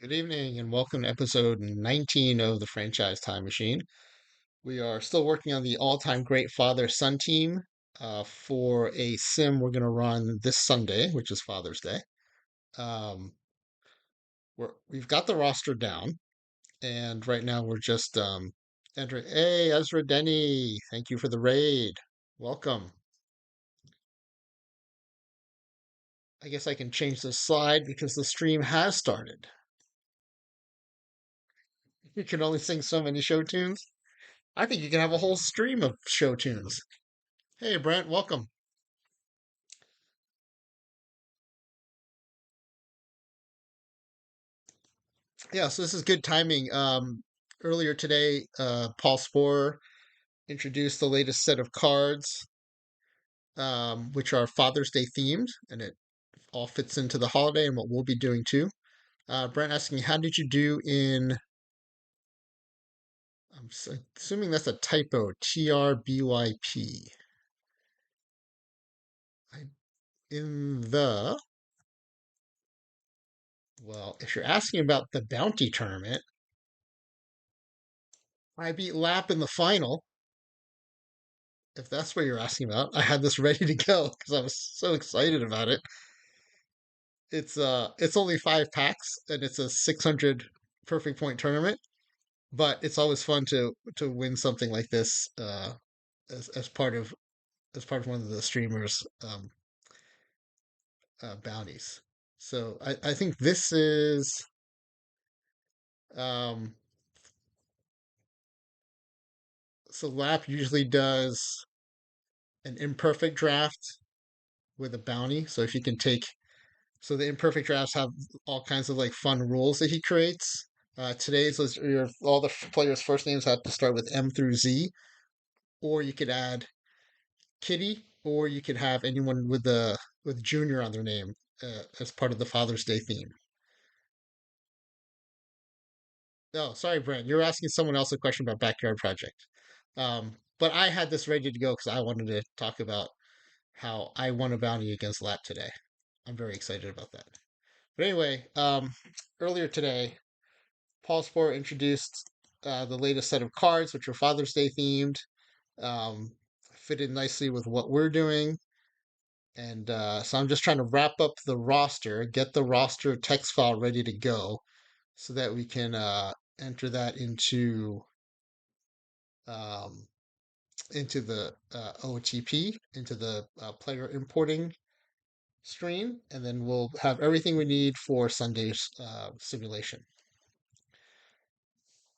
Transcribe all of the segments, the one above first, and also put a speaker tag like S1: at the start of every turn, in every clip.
S1: Good evening and welcome to episode 19 of the Franchise Time Machine. We are still working on the all-time great father-son team for a sim we're going to run this Sunday, which is Father's Day. Um, we've got the roster down, and right now we're just entering. Hey, Ezra Denny, thank you for the raid. Welcome. I guess I can change the slide because the stream has started. You can only sing so many show tunes. I think you can have a whole stream of show tunes. Hey, Brent, welcome. Yeah, so this is good timing. Earlier today, Paul Sporer introduced the latest set of cards, which are Father's Day themed, and it all fits into the holiday and what we'll be doing too. Brent asking, how did you do in? Assuming that's a typo. TRBYP. In the well, if you're asking about the bounty tournament, I beat Lap in the final. If that's what you're asking about, I had this ready to go because I was so excited about it. It's only 5 packs and it's a 600 perfect point tournament, but it's always fun to win something like this as part of one of the streamers bounties. So I think this is um so Lap usually does an imperfect draft with a bounty. So if you can take so the imperfect drafts have all kinds of like fun rules that he creates. Today's was all the players' first names have to start with M through Z, or you could add Kitty, or you could have anyone with Junior on their name as part of the Father's Day theme. No, sorry, Brent, you're asking someone else a question about Backyard Project. But I had this ready to go because I wanted to talk about how I won a bounty against Lat today. I'm very excited about that. But anyway, earlier today, Paul Sport introduced the latest set of cards, which are Father's Day themed. Um, Fit in nicely with what we're doing. And so I'm just trying to wrap up the roster, get the roster text file ready to go so that we can enter that um, into the OTP, into the player importing screen, and then we'll have everything we need for Sunday's simulation.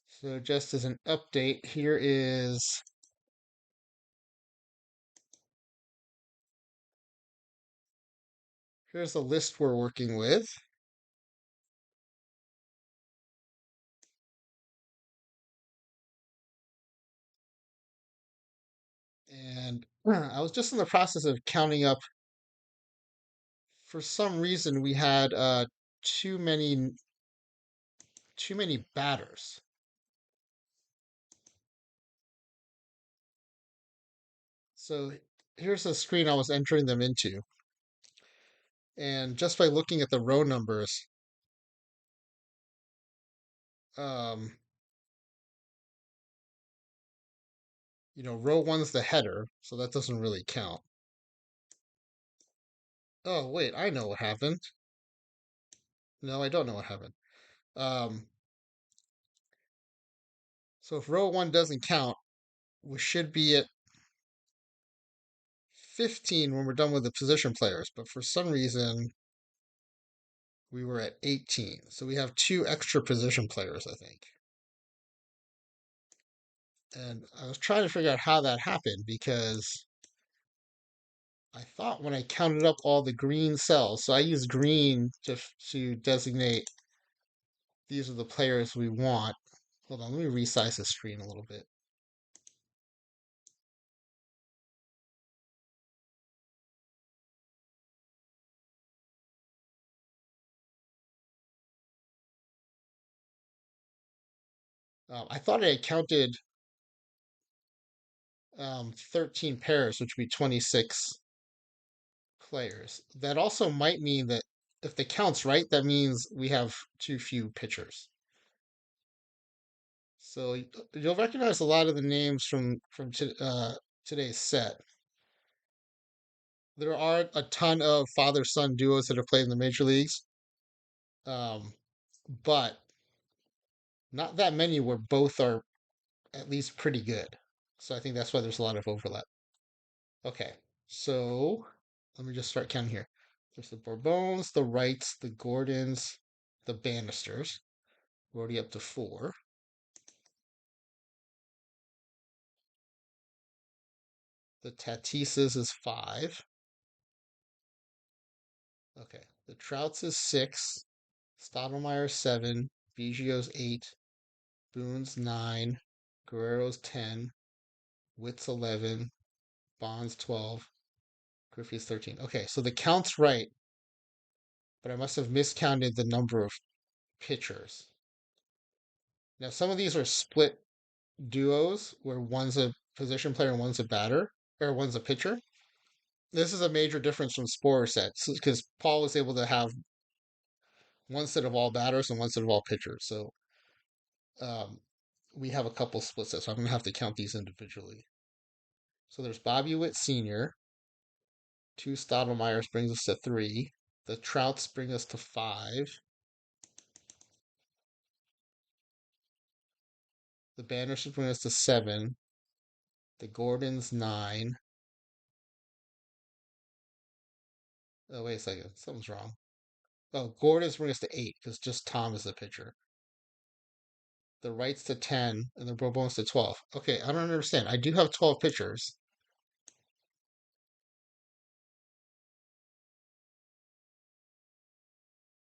S1: So just as an update, here's the list we're working with. And I was just in the process of counting up. For some reason, we had too many too many batters. So here's the screen I was entering them into. And just by looking at the row numbers, um, row one's the header, so that doesn't really count. Oh, wait, I know what happened. No, I don't know what happened. Um, so if row one doesn't count, we should be at 15 when we're done with the position players, but for some reason we were at 18. So we have two extra position players, I think. And I was trying to figure out how that happened because I thought when I counted up all the green cells, so I use green to designate these are the players we want. Hold on, let me resize the screen a little bit. I thought I had counted 13 pairs, which would be 26 players. That also might mean that if the count's right, that means we have too few pitchers. So you'll recognize a lot of the names from today's set. There are a ton of father-son duos that have played in the major leagues, um, but not that many where both are at least pretty good. So I think that's why there's a lot of overlap. Okay, so let me just start counting here. There's the Bourbons, the Wrights, the Gordons, the Bannisters. We're already up to four. The Tatises is five. Okay, the Trouts is six. Stottlemyre's seven. Biggio's eight. Boone's nine. Guerrero's 10. Witt's 11. Bond's 12. Griffey's 13. Okay, so the count's right, but I must have miscounted the number of pitchers. Now, some of these are split duos where one's a position player and one's a batter, or one's a pitcher. This is a major difference from Sporer sets because Paul was able to have one set of all batters and one set of all pitchers. So um, we have a couple split sets, so I'm going to have to count these individually. So there's Bobby Witt Sr., two Stottlemyres brings us to three. The Trouts bring us to five. The Bannisters bring us to seven. The Gordons, nine. Oh, wait a second. Something's wrong. Oh, Gordons bring us to eight because just Tom is the pitcher. The Wrights to 10, and the Bourbons to 12. Okay, I don't understand. I do have 12 pitchers.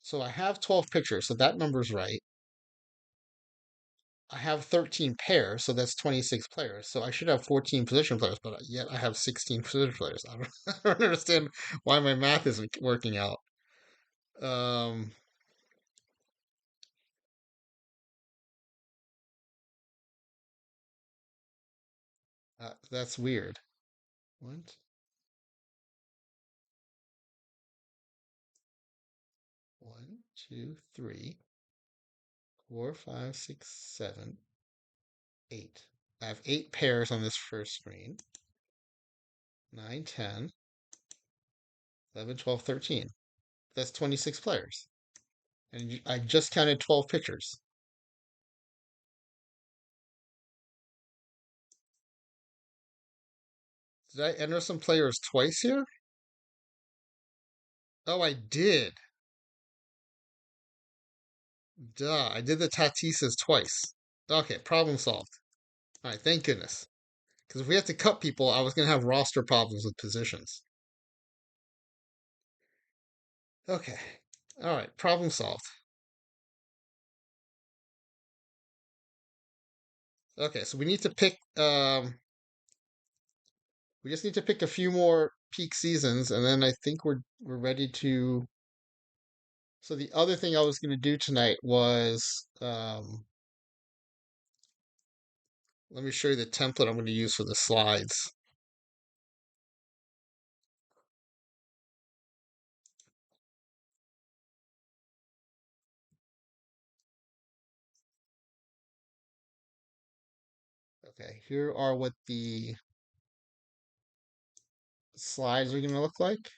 S1: So I have 12 pitchers, so that number's right. I have 13 pairs, so that's 26 players. So I should have 14 position players, but yet I have 16 position players. I don't understand why my math isn't working out. Um, that's weird. What? One, two, three, four, five, six, seven, eight. I have eight pairs on this first screen. 9, 10, 11, 12, 13. That's 26 players. And I just counted 12 pitchers. Did I enter some players twice here? Oh, I did. Duh, I did the Tatises twice. Okay, problem solved. All right, thank goodness. Because if we had to cut people, I was going to have roster problems with positions. Okay. All right, problem solved. Okay, so we need to pick we just need to pick a few more peak seasons and then I think we're ready to. So the other thing I was going to do tonight was let me show you the template I'm going to use for the slides. Okay, here are what the slides are going to look like.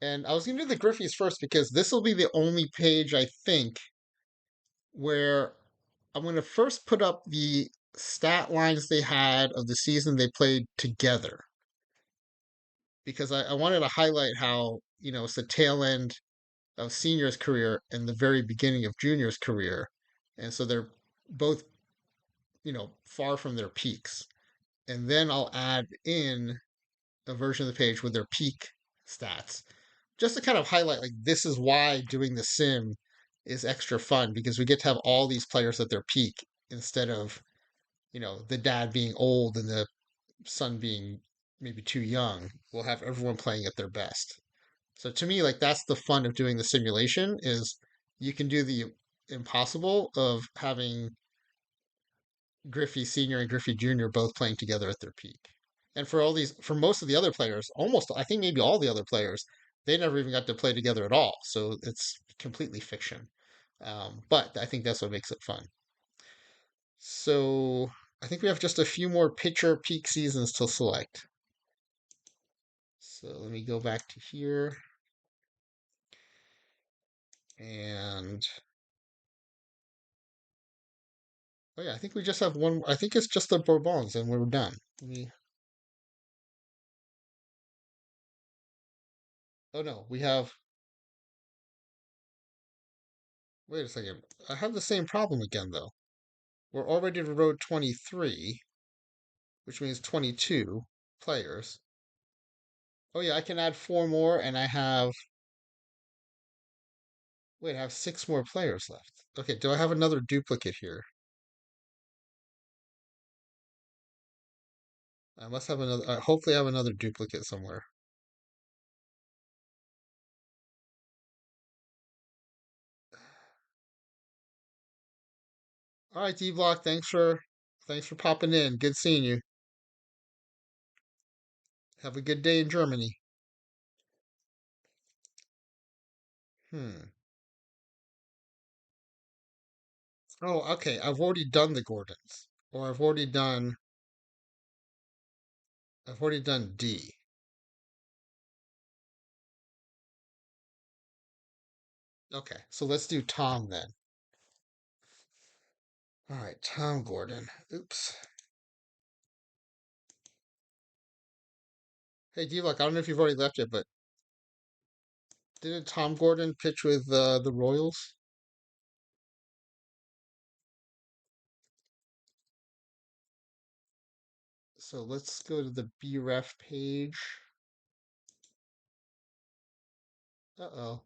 S1: And I was going to do the Griffeys first because this will be the only page, I think, where I'm going to first put up the stat lines they had of the season they played together. Because I wanted to highlight how, it's the tail end of senior's career and the very beginning of junior's career. And so they're both, far from their peaks. And then I'll add in a version of the page with their peak stats just to kind of highlight like this is why doing the sim is extra fun because we get to have all these players at their peak instead of the dad being old and the son being maybe too young. We'll have everyone playing at their best. So to me, like that's the fun of doing the simulation is you can do the impossible of having Griffey Senior and Griffey Junior both playing together at their peak. And for most of the other players, almost I think maybe all the other players, they never even got to play together at all. So it's completely fiction. But I think that's what makes it fun. So I think we have just a few more pitcher peak seasons to select. So let me go back to here. And oh yeah, I think we just have one. I think it's just the Bourbons and we're done. Oh no, we have, wait a second. I have the same problem again though. We're already to road 23, which means 22 players. Oh yeah, I can add four more and I have, wait, I have six more players left. Okay, do I have another duplicate here? I must have another, hopefully I have another duplicate somewhere. All right, D Block, thanks for popping in. Good seeing you. Have a good day in Germany. Hmm. Oh, okay. I've already done the Gordons. Or I've already done D. Okay, so let's do Tom then. All right, Tom Gordon. Oops. Hey, D-Lock, I don't know if you've already left yet, but didn't Tom Gordon pitch with the Royals? So let's go to the BREF page. Uh-oh.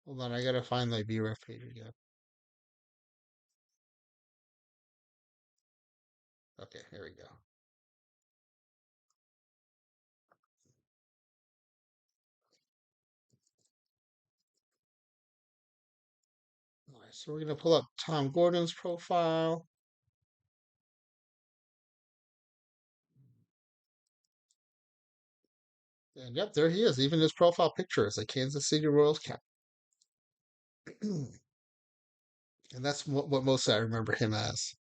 S1: Hold on, I gotta find my BREF page again. Okay, here we go. All right, so we're gonna pull up Tom Gordon's profile. And yep, there he is. Even his profile picture is a Kansas City Royals cap. And that's what most I remember him as.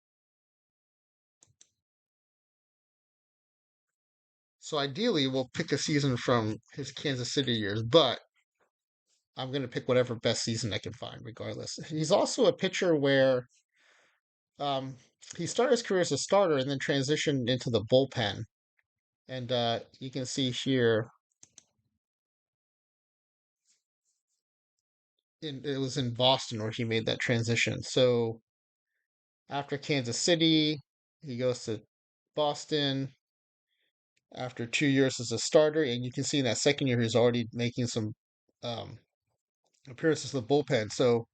S1: So ideally, we'll pick a season from his Kansas City years, but I'm going to pick whatever best season I can find, regardless. He's also a pitcher where um, he started his career as a starter and then transitioned into the bullpen. And you can see here, it was in Boston where he made that transition. So after Kansas City, he goes to Boston after 2 years as a starter. And you can see in that second year, he's already making some um, appearances in the bullpen. So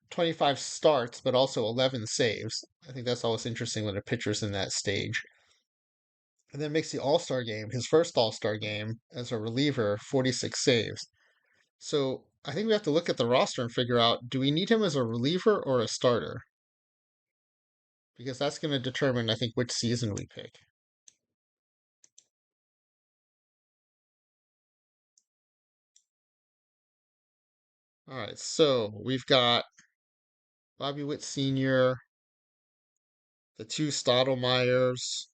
S1: 25 starts, but also 11 saves. I think that's always interesting when a pitcher's in that stage. And then makes the All Star game, his first All Star game as a reliever, 46 saves. So I think we have to look at the roster and figure out, do we need him as a reliever or a starter? Because that's going to determine, I think, which season we pick. All right, so we've got Bobby Witt Sr., the two Stottlemyers.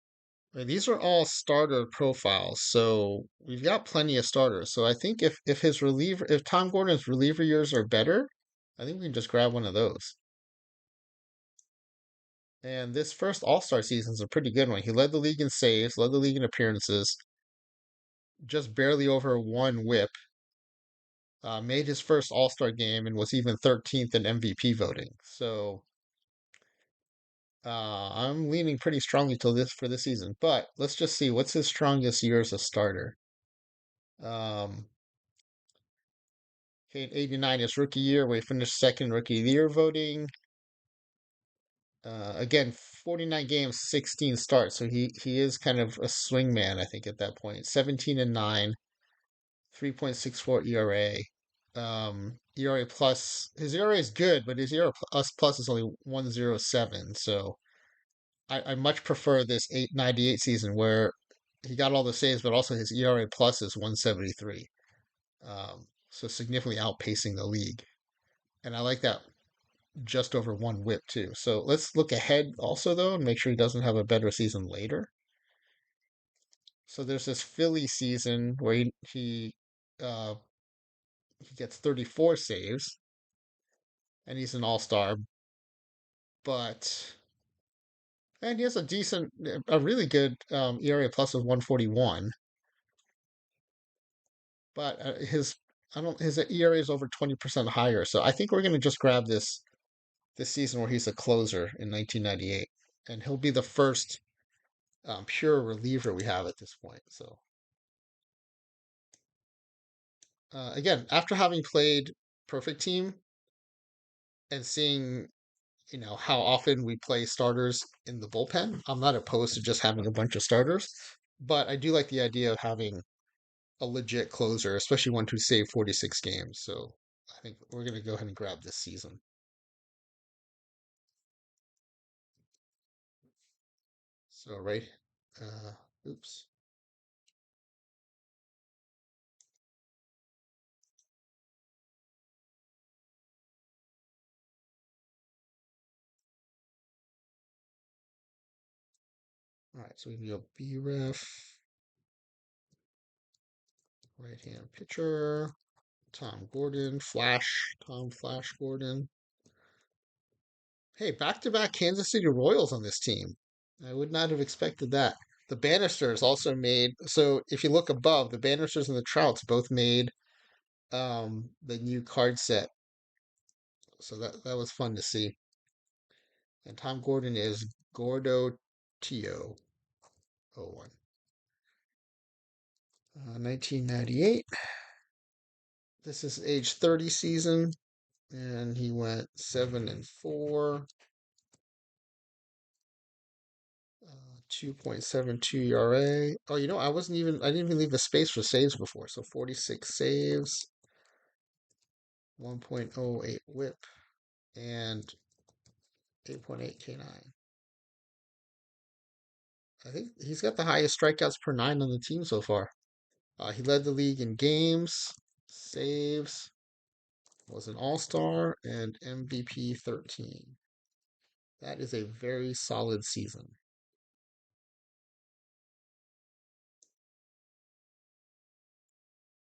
S1: I mean, these are all starter profiles, so we've got plenty of starters. So I think if Tom Gordon's reliever years are better, I think we can just grab one of those. And this first All-Star season is a pretty good one. He led the league in saves, led the league in appearances, just barely over one WHIP. Made his first All-Star game and was even 13th in MVP voting. So I'm leaning pretty strongly to this for this season. But let's just see what's his strongest year as a starter. Um, okay, in '89 his rookie year, where he finished second rookie of the year voting. Again, 49 games, 16 starts. So he is kind of a swing man, I think, at that point. 17 and 9, 3.64 ERA. ERA plus, his ERA is good, but his ERA plus is only 107. So I much prefer this 898 season where he got all the saves, but also his ERA plus is 173. So significantly outpacing the league. And I like that just over one whip too. So let's look ahead also though and make sure he doesn't have a better season later. So there's this Philly season where uh he gets 34 saves and he's an all-star, but and he has a really good ERA plus of 141, but his I don't his ERA is over 20% higher. So I think we're going to just grab this season where he's a closer in 1998, and he'll be the first pure reliever we have at this point. So again, after having played Perfect Team and seeing how often we play starters in the bullpen, I'm not opposed to just having a bunch of starters, but I do like the idea of having a legit closer, especially one who saved 46 games. So I think we're going to go ahead and grab this season. So right, uh, oops. All right, so we go BREF, right hand pitcher, Tom Gordon, Tom Flash Gordon. Hey, back-to-back Kansas City Royals on this team. I would not have expected that. The Bannisters also made, so if you look above, the Bannisters and the Trouts both made the new card set. So that was fun to see. And Tom Gordon is Gordo Tio 01. 1998. This is age 30 season, and he went 7-4. 2.72 ERA. Oh, I didn't even leave a space for saves before. So 46 saves, 1.08 whip, and 8.8 K9. I think he's got the highest strikeouts per nine on the team so far. He led the league in games, saves, was an all-star, and MVP 13. That is a very solid season.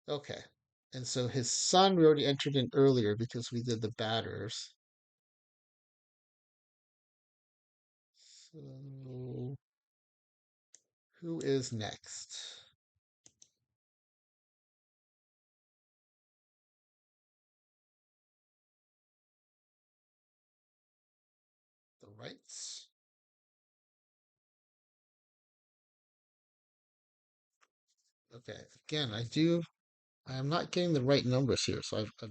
S1: Okay. And so his son we already entered in earlier because we did the batters. So who is next? The rights. Okay. Again, I am not getting the right numbers here, so I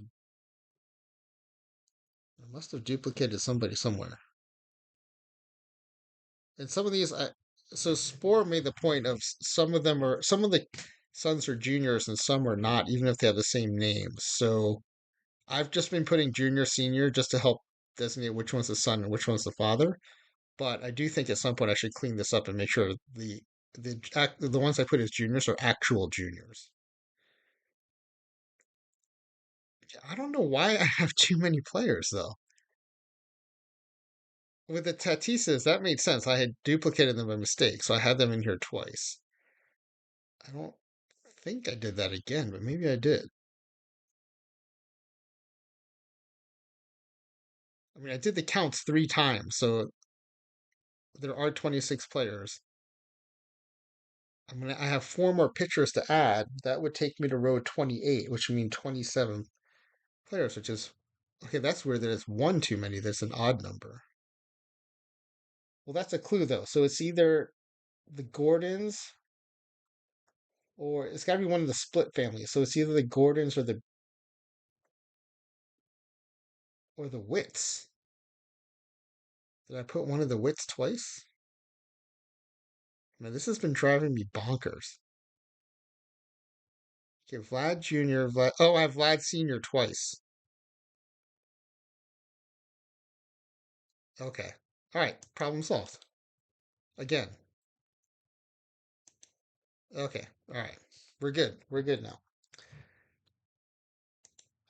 S1: must have duplicated somebody somewhere. And some of these, so Spore made the point of some of the sons are juniors and some are not, even if they have the same names. So I've just been putting junior, senior just to help designate which one's the son and which one's the father. But I do think at some point I should clean this up and make sure the ones I put as juniors are actual juniors. I don't know why I have too many players though. With the Tatisas, that made sense. I had duplicated them by mistake, so I had them in here twice. I don't think I did that again, but maybe I did. I mean, I did the counts 3 times, so there are 26 players. I have 4 more pitchers to add. That would take me to row 28, which would mean 27 players, which is okay. That's weird. There's one too many. There's an odd number. Well, that's a clue though. So it's either the Gordons or it's got to be one of the split families. So it's either the Gordons or the Wits. Did I put one of the Wits twice? Man, this has been driving me bonkers. Okay, Vlad Jr., Vlad. Oh, I have Vlad Sr. twice. Okay. All right. Problem solved. Again. Okay. All right. We're good. We're good now.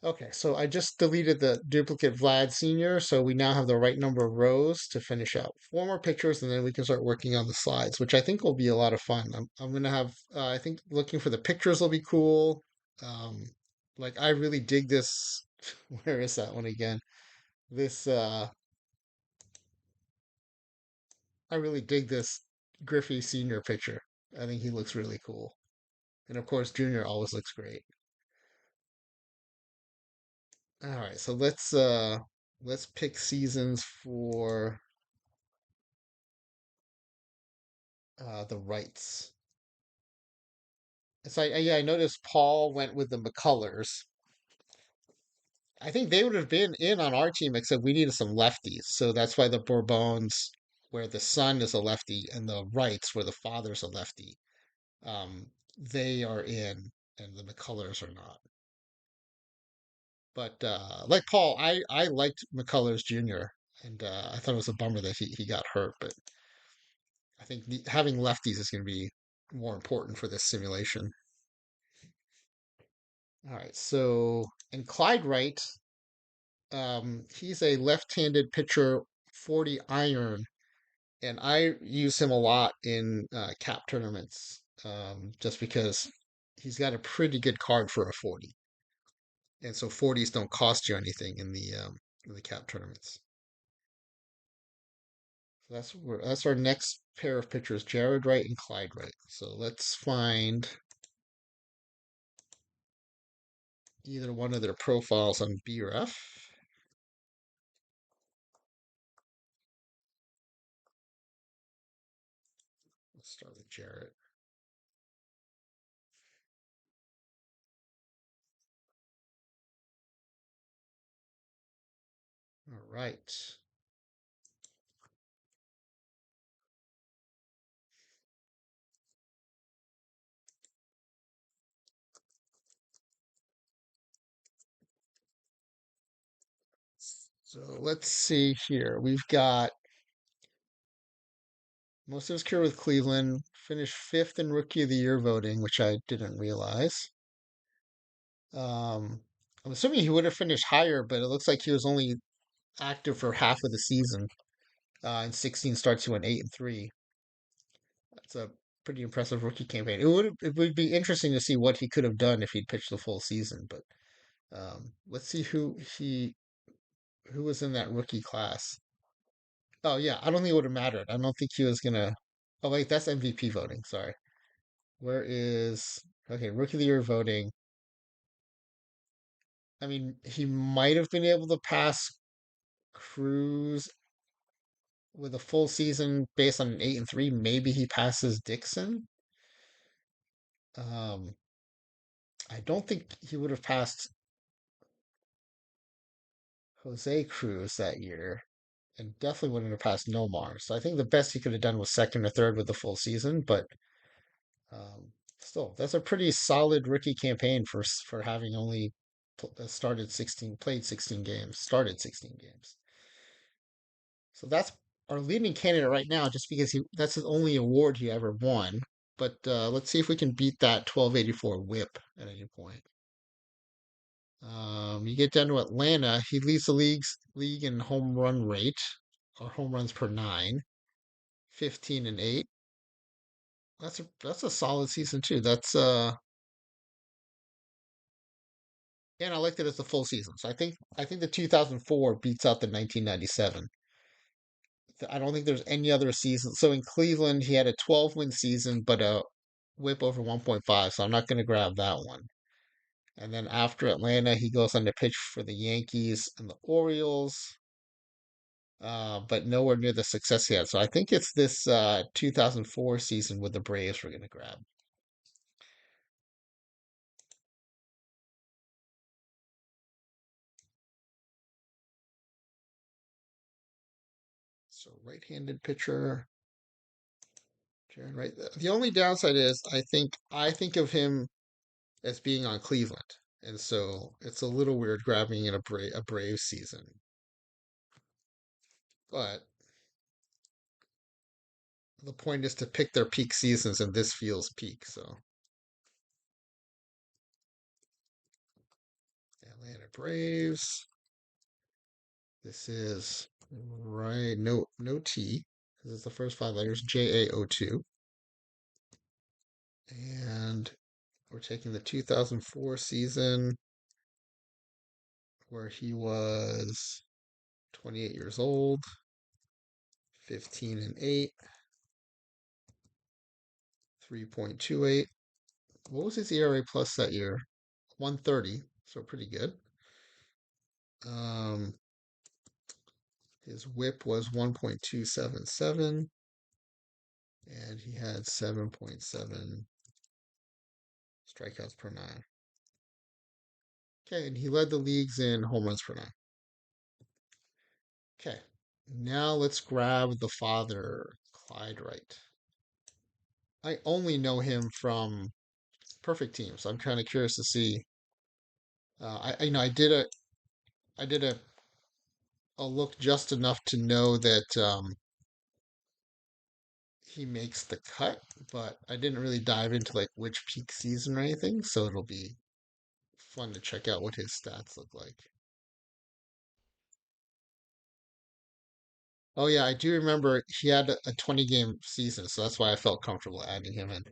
S1: Okay, so I just deleted the duplicate Vlad Senior, so we now have the right number of rows to finish out. Four more pictures, and then we can start working on the slides, which I think will be a lot of fun. I'm gonna have, I think looking for the pictures will be cool. Um, like I really dig this. Where is that one again? This, I really dig this Griffey Senior picture. I think he looks really cool, and of course Junior always looks great. All right, so let's pick seasons for the rights. So yeah, I noticed Paul went with the McCullers. I think they would have been in on our team, except we needed some lefties. So that's why the Bourbons, where the son is a lefty, and the Wrights, where the father's a lefty, they are in, and the McCullers are not. But like Paul, I liked McCullers Jr. and I thought it was a bummer that he got hurt. But I think having lefties is going to be more important for this simulation. All right, so and Clyde Wright, he's a left-handed pitcher, 40 iron, and I use him a lot in cap tournaments, just because he's got a pretty good card for a 40, and so 40s don't cost you anything in the cap tournaments. So that's our next pair of pitchers, Jared Wright and Clyde Wright. So let's find either one of their profiles on BRF. Let's start with Jared. All right. So let's see here. We've got most of his career with Cleveland, finished fifth in Rookie of the Year voting, which I didn't realize. Um, I'm assuming he would have finished higher, but it looks like he was only active for half of the season. In 16 starts, he went 8-3. That's a pretty impressive rookie campaign. It would be interesting to see what he could have done if he'd pitched the full season. But let's see who was in that rookie class. Oh yeah, I don't think it would have mattered. I don't think he was gonna. Oh wait, that's MVP voting. Sorry. Where is okay, Rookie of the Year voting? I mean, he might have been able to pass Cruz with a full season based on an 8-3. Maybe he passes Dixon. Um, I don't think he would have passed Jose Cruz that year, and definitely wouldn't have passed Nomar. So I think the best he could have done was second or third with the full season, but still, that's a pretty solid rookie campaign for having only played 16 games, started 16 games. So that's our leading candidate right now, just because that's the only award he ever won. But let's see if we can beat that 1284 whip at any point. You get down to Atlanta, he leads the league in home run rate, or home runs per nine, 15 and 8. That's a solid season too. That's and I liked it as the full season. So I think the 2004 beats out the 1997. I don't think there's any other season. So in Cleveland, he had a 12-win season, but a whip over 1.5. So I'm not going to grab that one. And then after Atlanta, he goes on to pitch for the Yankees and the Orioles, but nowhere near the success he had. So I think it's this 2004 season with the Braves we're going to grab. So right-handed pitcher, Jaron Wright. The only downside is I think of him as being on Cleveland, and so it's a little weird grabbing in a Braves season. But The point is to pick their peak seasons, and this feels peak. So Atlanta Braves. This is right. No T. This is the first five letters. JAO2. And we're taking the 2004 season where he was 28 years old, 15 and 8, 3.28. What was his ERA plus that year? 130, so pretty good. Um, his whip was 1.277, and he had 7.7 strikeouts per nine. Okay, and he led the leagues in home runs per nine. Okay, now let's grab the father, Clyde Wright. I only know him from Perfect Team, so I'm kind of curious to see. I did a look just enough to know that he makes the cut, but I didn't really dive into like which peak season or anything, so it'll be fun to check out what his stats look like. Oh yeah, I do remember he had a 20 game season, so that's why I felt comfortable adding him in.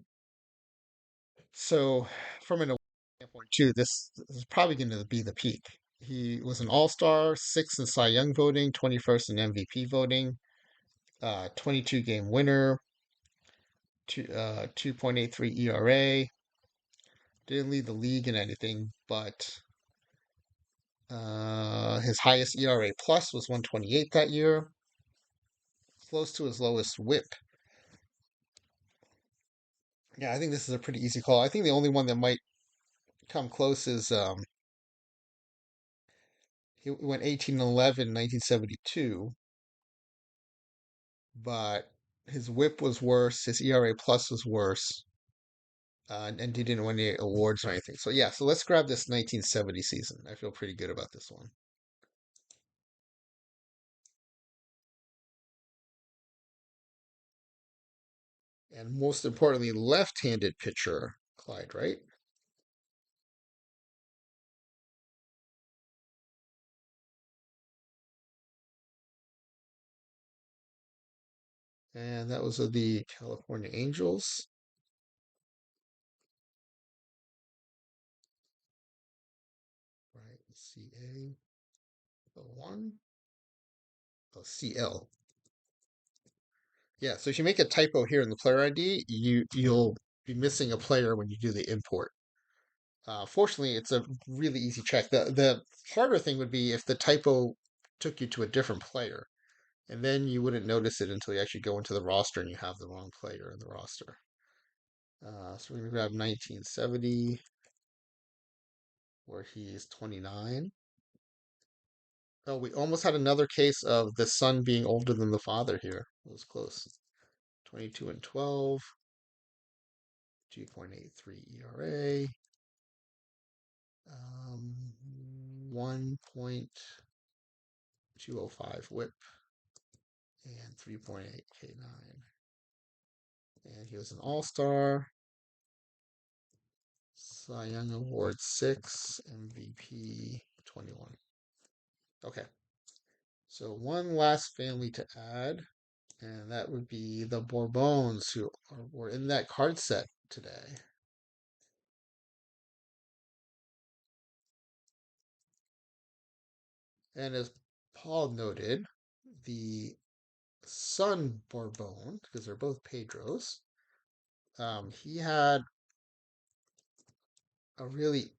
S1: So from an award standpoint too, this is probably going to be the peak. He was an All-Star, sixth in Cy Young voting, 21st in MVP voting, 22 game winner, 2.83 ERA. Didn't lead the league in anything, but his highest ERA plus was 128 that year, close to his lowest WHIP. Yeah, I think this is a pretty easy call. I think the only one that might come close is he went 18-11 in 1972, but his WHIP was worse, his ERA plus was worse, and he didn't win any awards or anything. So yeah, so let's grab this 1970 season. I feel pretty good about this one. And most importantly, left-handed pitcher, Clyde Wright. And that was of the California Angels. Right, CA01. Oh, CL. Yeah, so if you make a typo here in the player ID, you'll be missing a player when you do the import. Fortunately, it's a really easy check. The harder thing would be if the typo took you to a different player, and then you wouldn't notice it until you actually go into the roster and you have the wrong player in the roster. So we're gonna grab 1970, where he's 29. Oh, we almost had another case of the son being older than the father here. It was close. 22 and 12, 2.83 ERA, 1.205 WHIP, and 3.8 K9. And he was an All-Star, Cy Young Award 6, MVP 21. Okay, so one last family to add, and that would be the Bourbons, were in that card set today. And as Paul noted, the son Bourbon, because they're both Pedros, he had a really,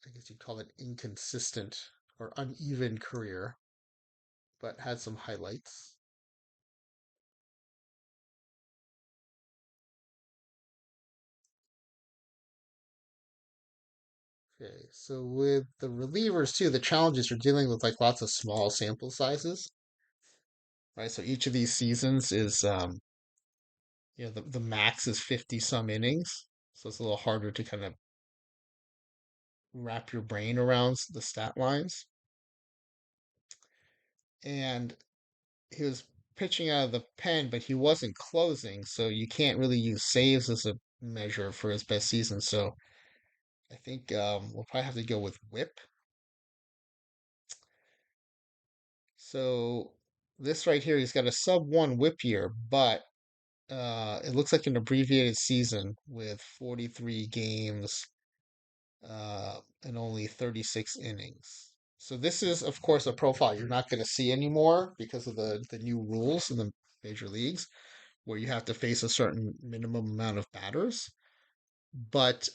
S1: I guess you'd call it inconsistent or uneven career, but had some highlights. Okay, so with the relievers too, the challenges you're dealing with like lots of small sample sizes, right? So each of these seasons is, the max is 50 some innings, so it's a little harder to kind of wrap your brain around the stat lines. And he was pitching out of the pen, but he wasn't closing, so you can't really use saves as a measure for his best season. So I think we'll probably have to go with WHIP. So this right here, he's got a sub one WHIP year, but it looks like an abbreviated season with 43 games and only 36 innings. So this is, of course, a profile you're not going to see anymore because of the new rules in the major leagues, where you have to face a certain minimum amount of batters. But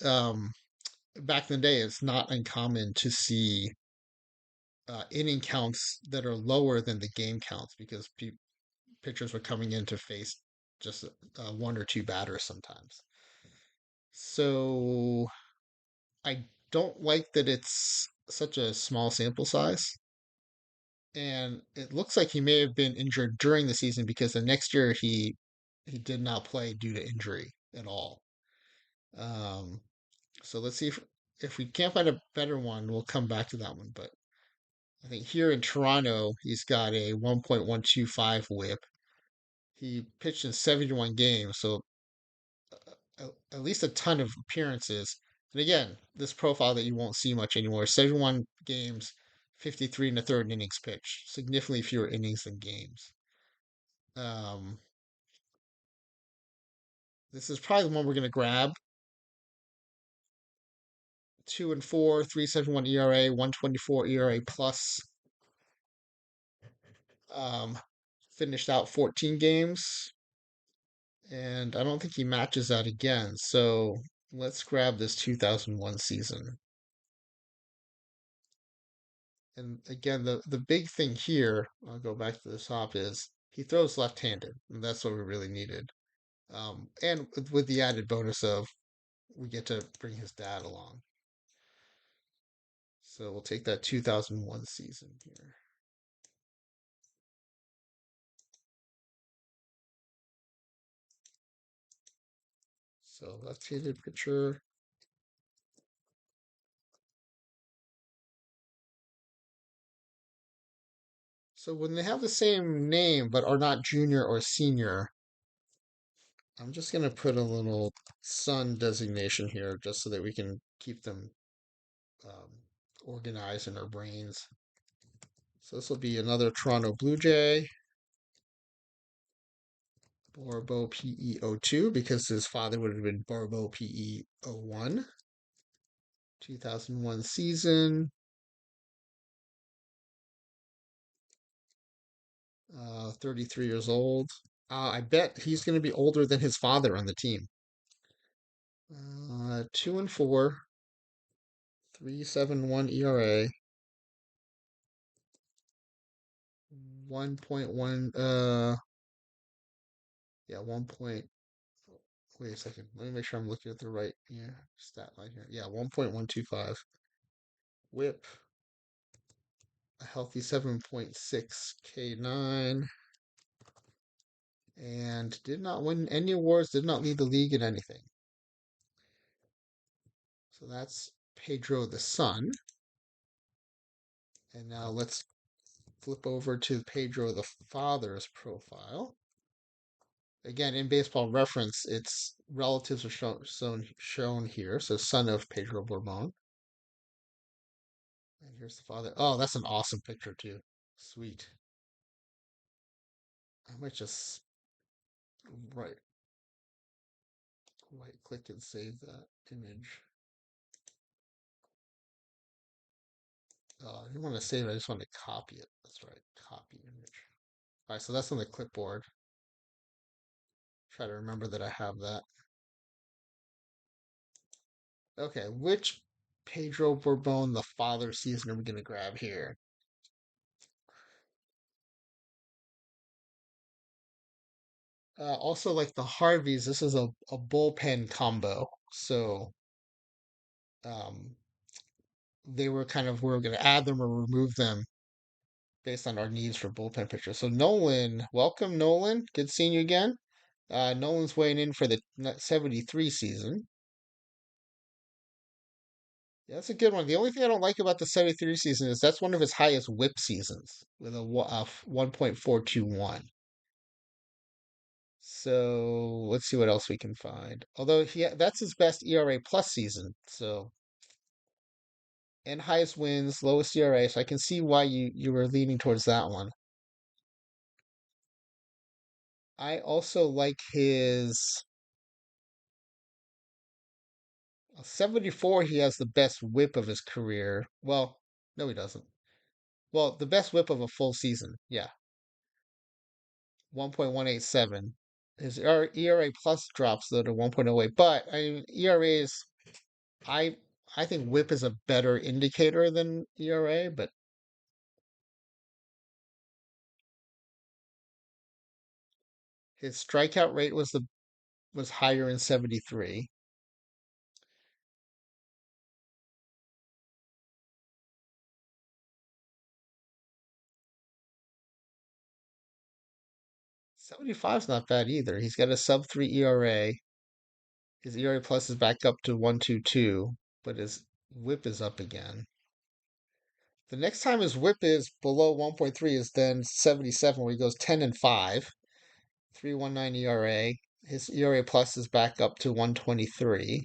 S1: back in the day, it's not uncommon to see inning counts that are lower than the game counts because pitchers were coming in to face just one or two batters sometimes. So I don't like that it's such a small sample size. And it looks like he may have been injured during the season because the next year he did not play due to injury at all. Um, so let's see if we can't find a better one, we'll come back to that one. But I think here in Toronto, he's got a 1.125 WHIP. He pitched in 71 games, so at least a ton of appearances. And again, this profile that you won't see much anymore 71 games, 53 and a third innings pitched, significantly fewer innings than games. Um, this is probably the one we're going to grab. 2 and 4, 3.71 ERA, 124 ERA plus. Um, Finished out 14 games, and I don't think he matches that again. So let's grab this 2001 season. And again, the big thing here, I'll go back to the top, is he throws left-handed, and that's what we really needed. And with the added bonus of we get to bring his dad along. So we'll take that 2001 season here. So left-handed pitcher. So when they have the same name but are not junior or senior, I'm just going to put a little son designation here just so that we can keep them um, organized in our brains. So this will be another Toronto Blue Jay, Borbo PE02, because his father would have been Borbo PE01. 2001 season. 33 years old. I bet he's going to be older than his father on the team. 2 and 4, 3.71 ERA, 1.1. Yeah, 1. Wait a second. Let me make sure I'm looking at the right stat line here. Yeah, 1.125. WHIP, a healthy 7.6 K9, and did not win any awards. Did not lead the league in anything. So that's Pedro the son. And now let's flip over to Pedro the father's profile. Again, in Baseball Reference, its relatives are shown here. So son of Pedro Bourbon. And here's the father. Oh, that's an awesome picture too. Sweet. I might just right right click and save that image. I didn't want to save it, I just want to copy it. That's right. Copy image. Alright, so that's on the clipboard. Try to remember that I have that. Okay, which Pedro Bourbon, the father season, are we going to grab here? Also, like the Harveys, this is a bullpen combo. So um, they were kind of, we were going to add them or remove them based on our needs for bullpen pitchers. So Nolan, welcome Nolan. Good seeing you again. Nolan's weighing in for the 73 season. Yeah, that's a good one. The only thing I don't like about the 73 season is that's one of his highest whip seasons with a 1.421. So let's see what else we can find. Although that's his best ERA plus season. So and highest wins, lowest ERA. So I can see why you were leaning towards that one. I also like his 74. He has the best whip of his career. Well, no, he doesn't. Well, the best whip of a full season. Yeah, 1.187. His ERA plus drops though to 1.08. But I mean, ERAs, I I think whip is a better indicator than ERA. But his strikeout rate was higher in 73. 75 is not bad either. He's got a sub 3 ERA. His ERA plus is back up to 1.22, but his whip is up again. The next time his whip is below 1.3 is then 77, where he goes 10 and 5, 3.19 ERA. His ERA plus is back up to 1.23.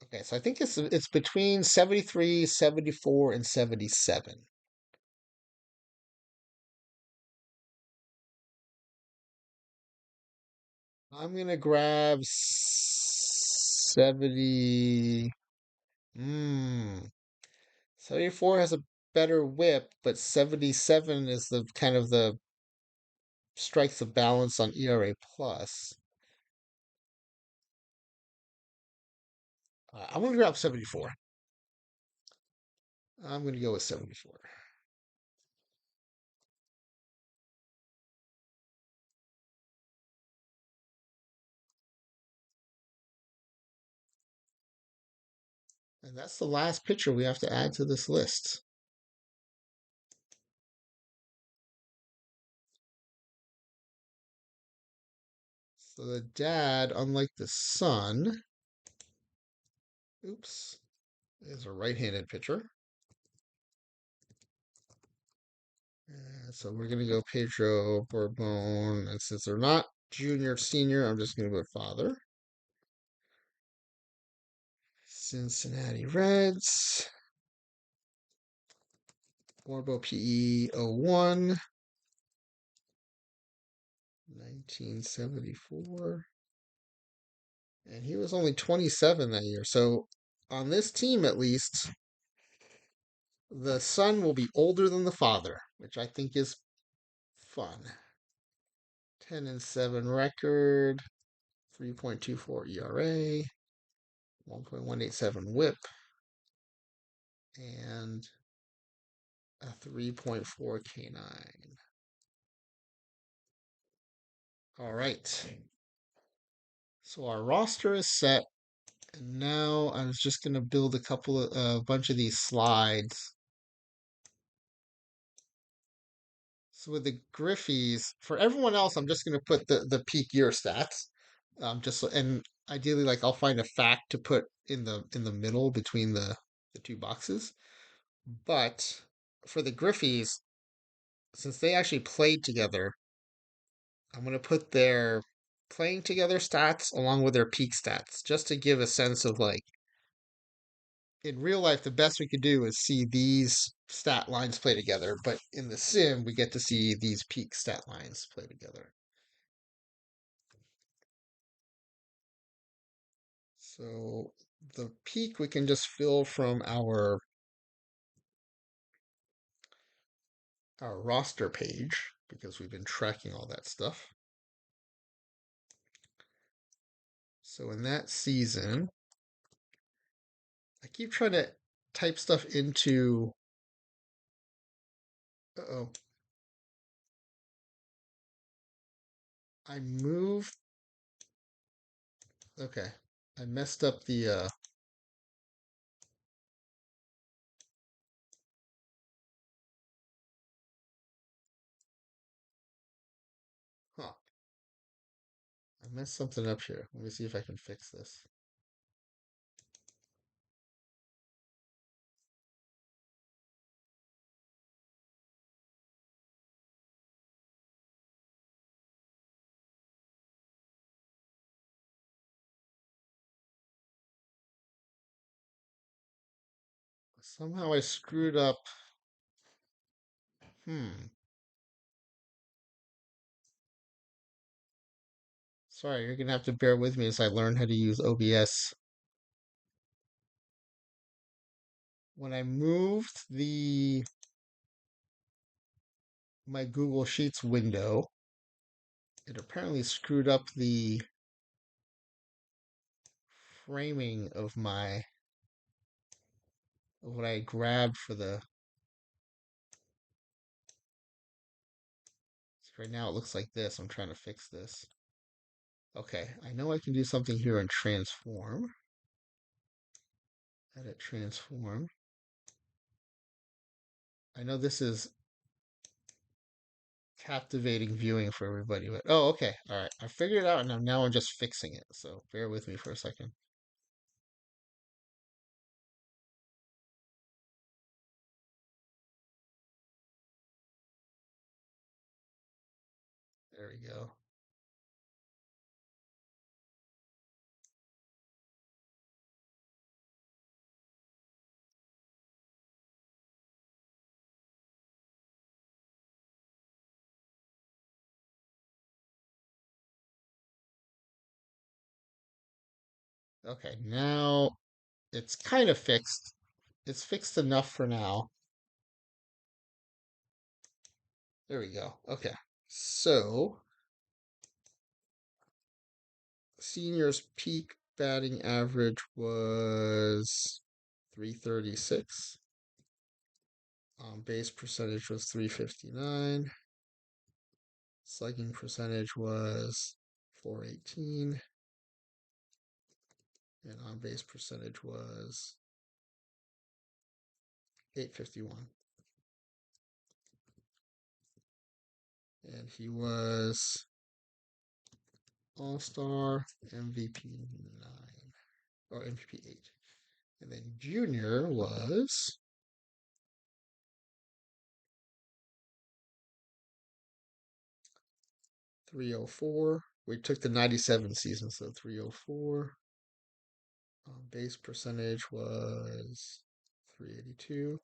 S1: Okay, so I think it's between 73, 74, and 77. I'm gonna grab 70. Hmm. 74 has a better whip, but 77 is the kind of the strikes the balance on ERA plus. I'm gonna grab 74. I'm gonna go with 74. And that's the last pitcher we have to add to this list. So the dad, unlike the son, oops, is a right-handed pitcher. And so we're gonna go Pedro Borbon, and since they're not junior, senior, I'm just gonna go father. Cincinnati Reds. Borbo PE 01, 1974. And he was only 27 that year. So on this team, at least, the son will be older than the father, which I think is fun. 10 and 7 record, 3.24 ERA, 1.187 whip, and a 3.4 K9. All right. So our roster is set. And now I was just going to build a bunch of these slides. So with the Griffies, for everyone else, I'm just going to put the peak year stats. And ideally, like I'll find a fact to put in the middle between the two boxes. But for the Griffies, since they actually played together, I'm going to put their playing together stats along with their peak stats, just to give a sense of like in real life, the best we could do is see these stat lines play together, but in the sim, we get to see these peak stat lines play together. So the peak we can just fill from our roster page because we've been tracking all that stuff. So in that season, I keep trying to type stuff into. Uh-oh. I moved. Okay. I messed up the huh. I messed something up here. Let me see if I can fix this. Somehow I screwed up. Hmm. Sorry, you're gonna have to bear with me as I learn how to use OBS. When I moved the my Google Sheets window, it apparently screwed up the framing of what I grabbed for the. So right now it looks like this. I'm trying to fix this. Okay, I know I can do something here in transform. Edit transform. I know this is captivating viewing for everybody, but oh, okay, all right. I figured it out, and now I'm just fixing it. So bear with me for a second. There we go. Okay, now it's kind of fixed. It's fixed enough for now. There we go. Okay, so seniors peak batting average was 336. Base percentage was 359. Slugging percentage was 418. And on base percentage was 851. And he was All Star MVP 9 or MVP 8. And then Junior was 304. We took the 97 season, so 304. Base percentage was 382,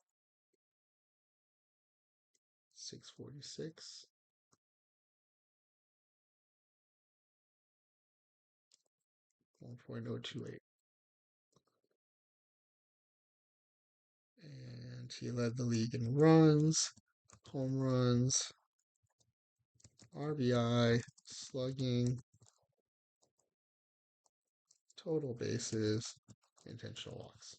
S1: 646. 1.028. And he led the league in runs, home runs, RBI, slugging, total bases, intentional walks.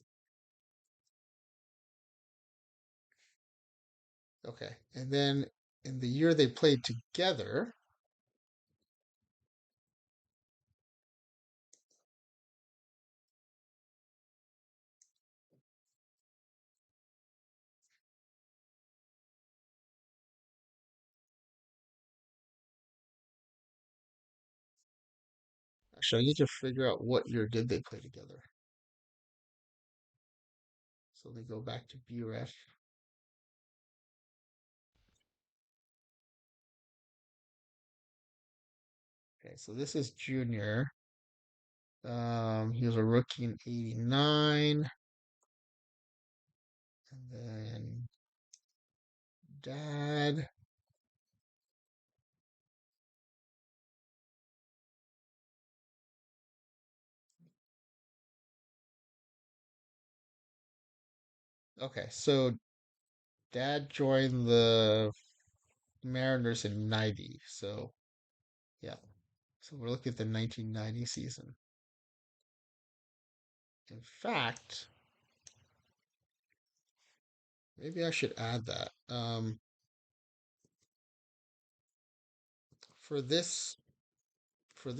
S1: Okay, and then in the year they played together, actually, I need to figure out what year did they play together. So they go back to BREF. Okay, so this is Junior. He was a rookie in '89, and then Dad. Okay, so Dad joined the Mariners in '90. So yeah, so we're looking at the 1990 season. In fact, maybe I should add that. For this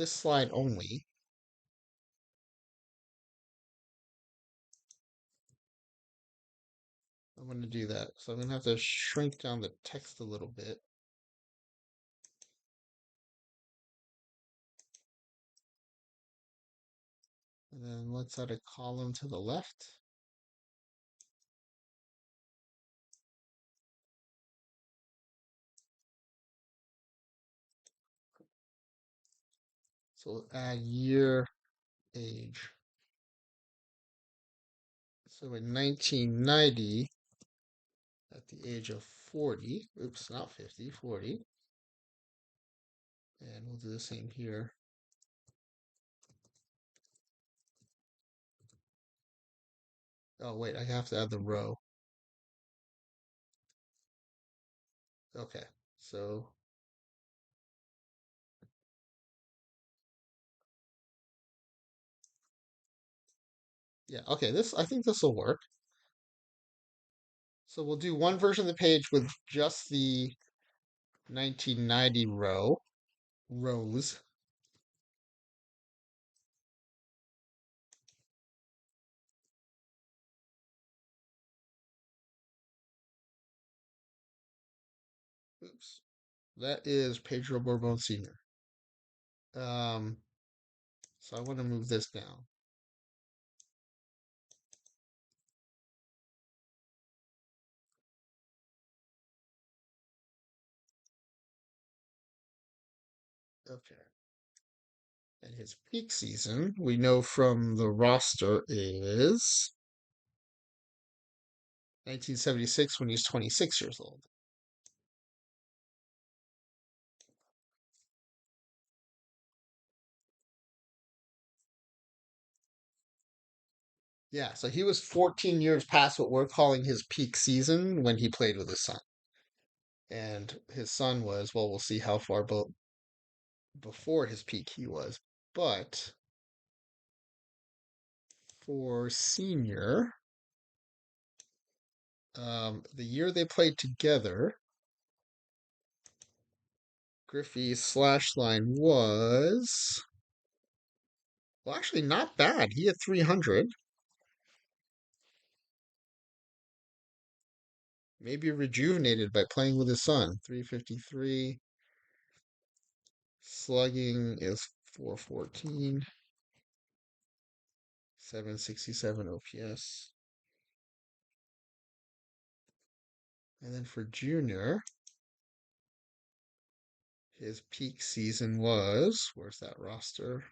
S1: slide only, I'm going to do that. So I'm going to have to shrink down the text a little bit. And then let's add a column to the left. So we'll add year, age. So in 1990, at the age of 40, oops, not 50, 40, and we'll do the same here. Oh, wait, I have to add the row. Okay, so yeah, okay, I think this will work. So we'll do one version of the page with just the 1990 rows. Oops, that is Pedro Borbon Sr. Um, so I want to move this down. Okay. And his peak season, we know from the roster, is 1976 when he's 26 years old. Yeah, so he was 14 years past what we're calling his peak season when he played with his son. And his son was, well, we'll see how far before his peak he was. But for senior, the year they played together, Griffey's slash line was, well, actually not bad. He had 300. Maybe rejuvenated by playing with his son. 353. Slugging is 414. 767 OPS. And then for junior, his peak season was, where's that roster?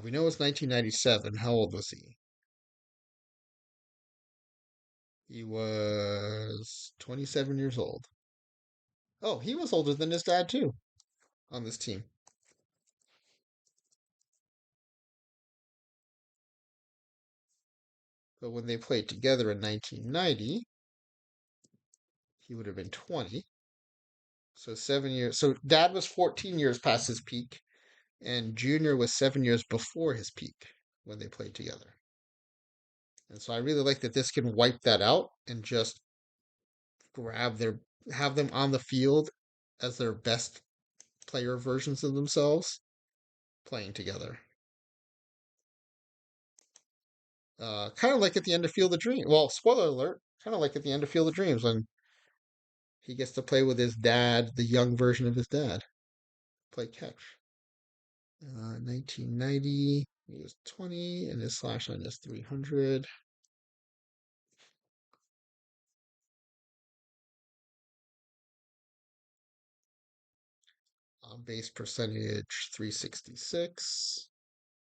S1: We know it's 1997. How old was he? He was 27 years old. Oh, he was older than his dad, too, on this team. But when they played together in 1990, he would have been 20. So 7 years. So dad was 14 years past his peak, and junior was 7 years before his peak when they played together. And so I really like that this can wipe that out and just grab have them on the field as their best player versions of themselves playing together. Kind of like at the end of Field of Dreams. Well, spoiler alert, kind of like at the end of Field of Dreams when he gets to play with his dad, the young version of his dad, play catch. 1990, he was 20, and his slash line is 300. Base percentage 366.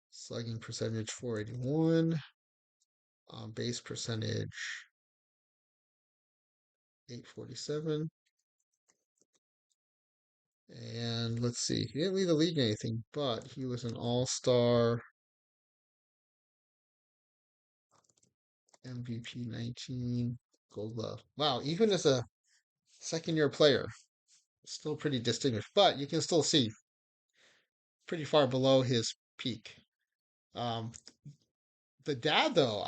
S1: Slugging percentage 481. Base percentage 847. And let's see, he didn't lead the league in anything, but he was an all-star MVP 19, Gold Glove. Wow, even as a second-year player, still pretty distinguished, but you can still see pretty far below his peak. Um, the dad, though,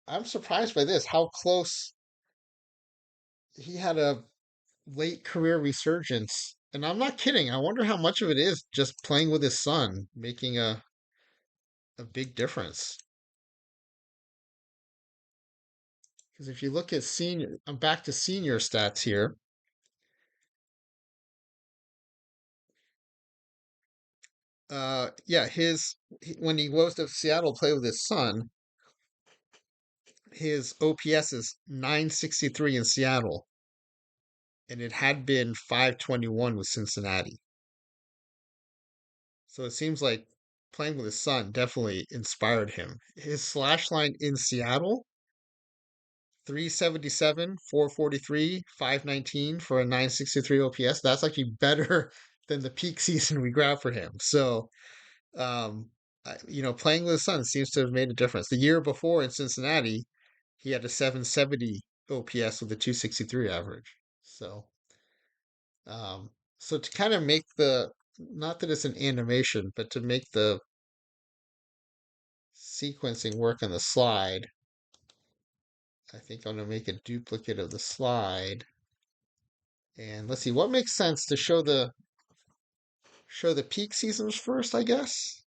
S1: I'm surprised by this, how close he had a late career resurgence. And I'm not kidding. I wonder how much of it is just playing with his son, making a big difference. Because if you look at senior, I'm back to senior stats here. Yeah, when he goes to Seattle to play with his son, his OPS is 963 in Seattle, and it had been 521 with Cincinnati. So it seems like Playing with his son definitely inspired him. His slash line in Seattle, 377, 443, 519 for a 963 OPS. That's actually better than the peak season we grabbed for him. So, um, playing with his son seems to have made a difference. The year before in Cincinnati, he had a 770 OPS with a 263 average. Um, so to kind of make not that it's an animation, but to make the sequencing work on the slide, I think I'm going to make a duplicate of the slide. And let's see what makes sense to show the peak seasons first, I guess.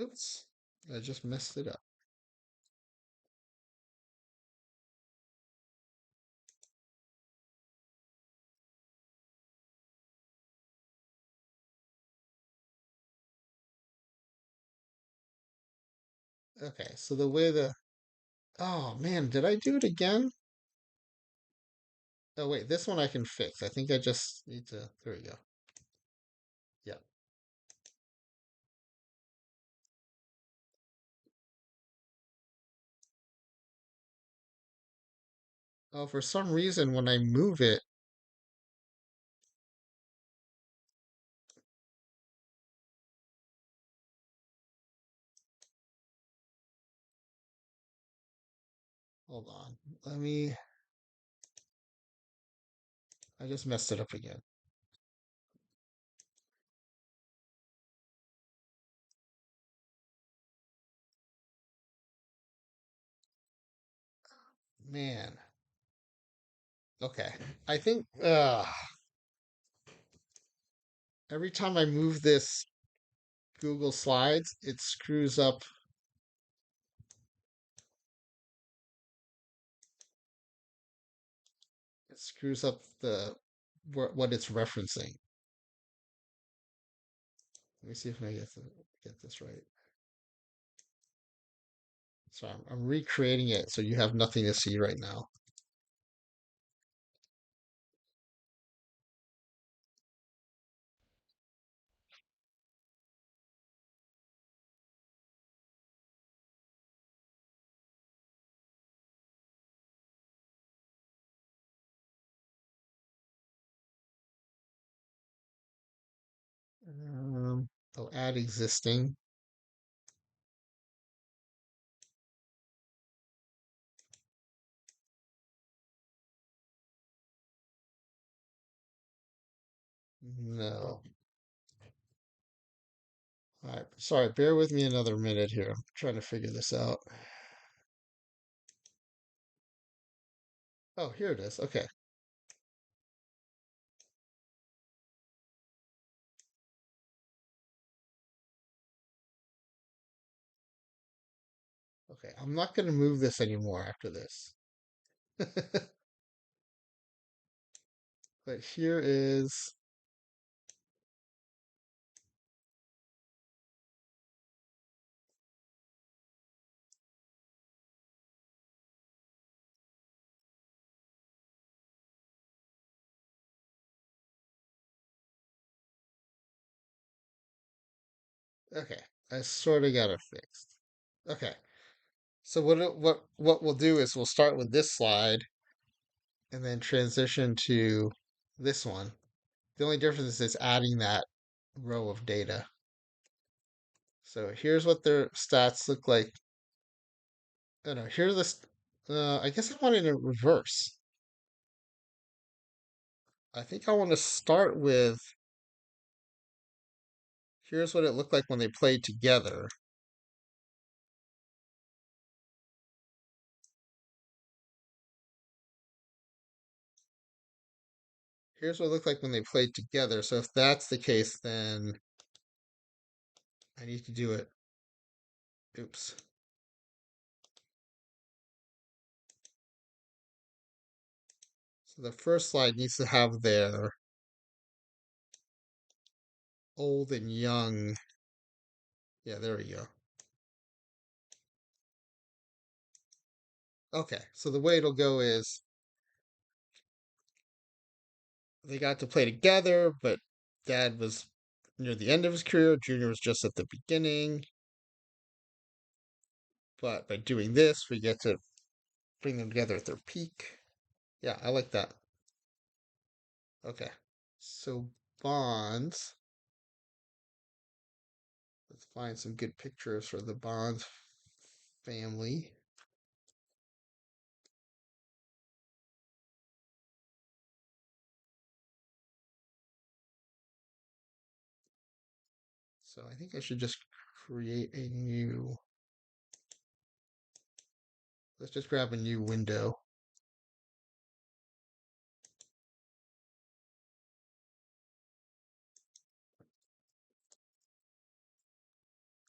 S1: Oops, I just messed it up. Okay, so the way oh man, did I do it again? Oh wait, this one I can fix. I think I just need to, there we go. Yeah. Oh, for some reason when I move it, hold on. Let me, I just messed it up again. Man. Okay. I think every time I move this Google Slides, it screws up the what it's referencing. Let me see if I get this right. So I'm recreating it so you have nothing to see right now. Oh, add existing. No. All right. Sorry, bear with me another minute here. I'm trying to figure this out. Oh, here it is. Okay. Okay. I'm not going to move this anymore after this. But here is, okay. I sort of got it fixed. Okay. So what we'll do is we'll start with this slide and then transition to this one. The only difference is adding that row of data. So here's what their stats look like. Oh no, here's I guess I want it in reverse. I think I want to start with, here's what it looked like when they played together. Here's what it looked like when they played together. So if that's the case, then I need to do it. Oops. So the first slide needs to have their old and young. Yeah, there we go. Okay, so the way it'll go is they got to play together, but Dad was near the end of his career, Junior was just at the beginning. But by doing this, we get to bring them together at their peak. Yeah, I like that. Okay. So Bonds. Let's find some good pictures for the Bonds family. So I think I should just create a new. Let's just grab a new window.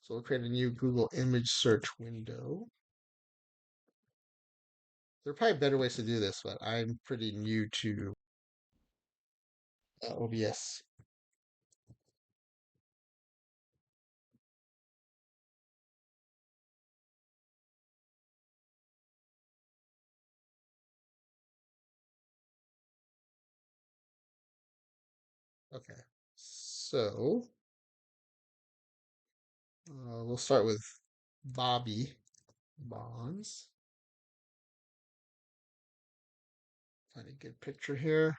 S1: So we'll create a new Google image search window. There are probably better ways to do this, but I'm pretty new to OBS. Okay. So we'll start with Bobby Bonds. Find a good picture here.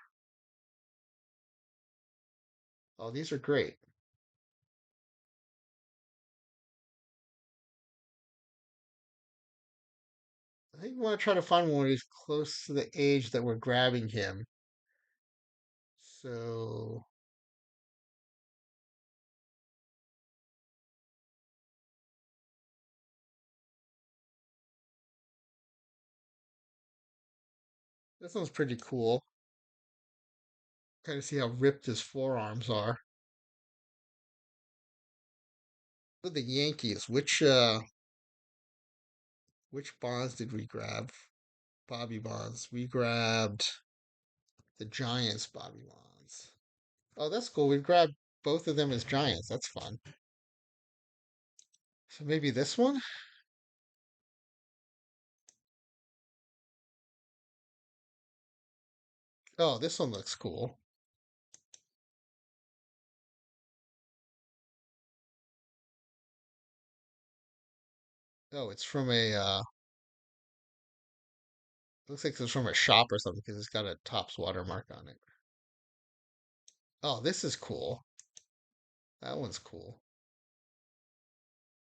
S1: Oh, these are great. I think we want to try to find one where he's close to the age that we're grabbing him. So this one's pretty cool. Kind of see how ripped his forearms are. With the Yankees, which Bonds did we grab? Bobby Bonds. We grabbed the Giants Bobby Bonds. Oh, that's cool. We grabbed both of them as Giants. That's fun. So maybe this one? Oh, this one looks cool. Oh, it's from a looks like it's from a shop or something because it's got a Topps watermark on it. Oh, this is cool. That one's cool.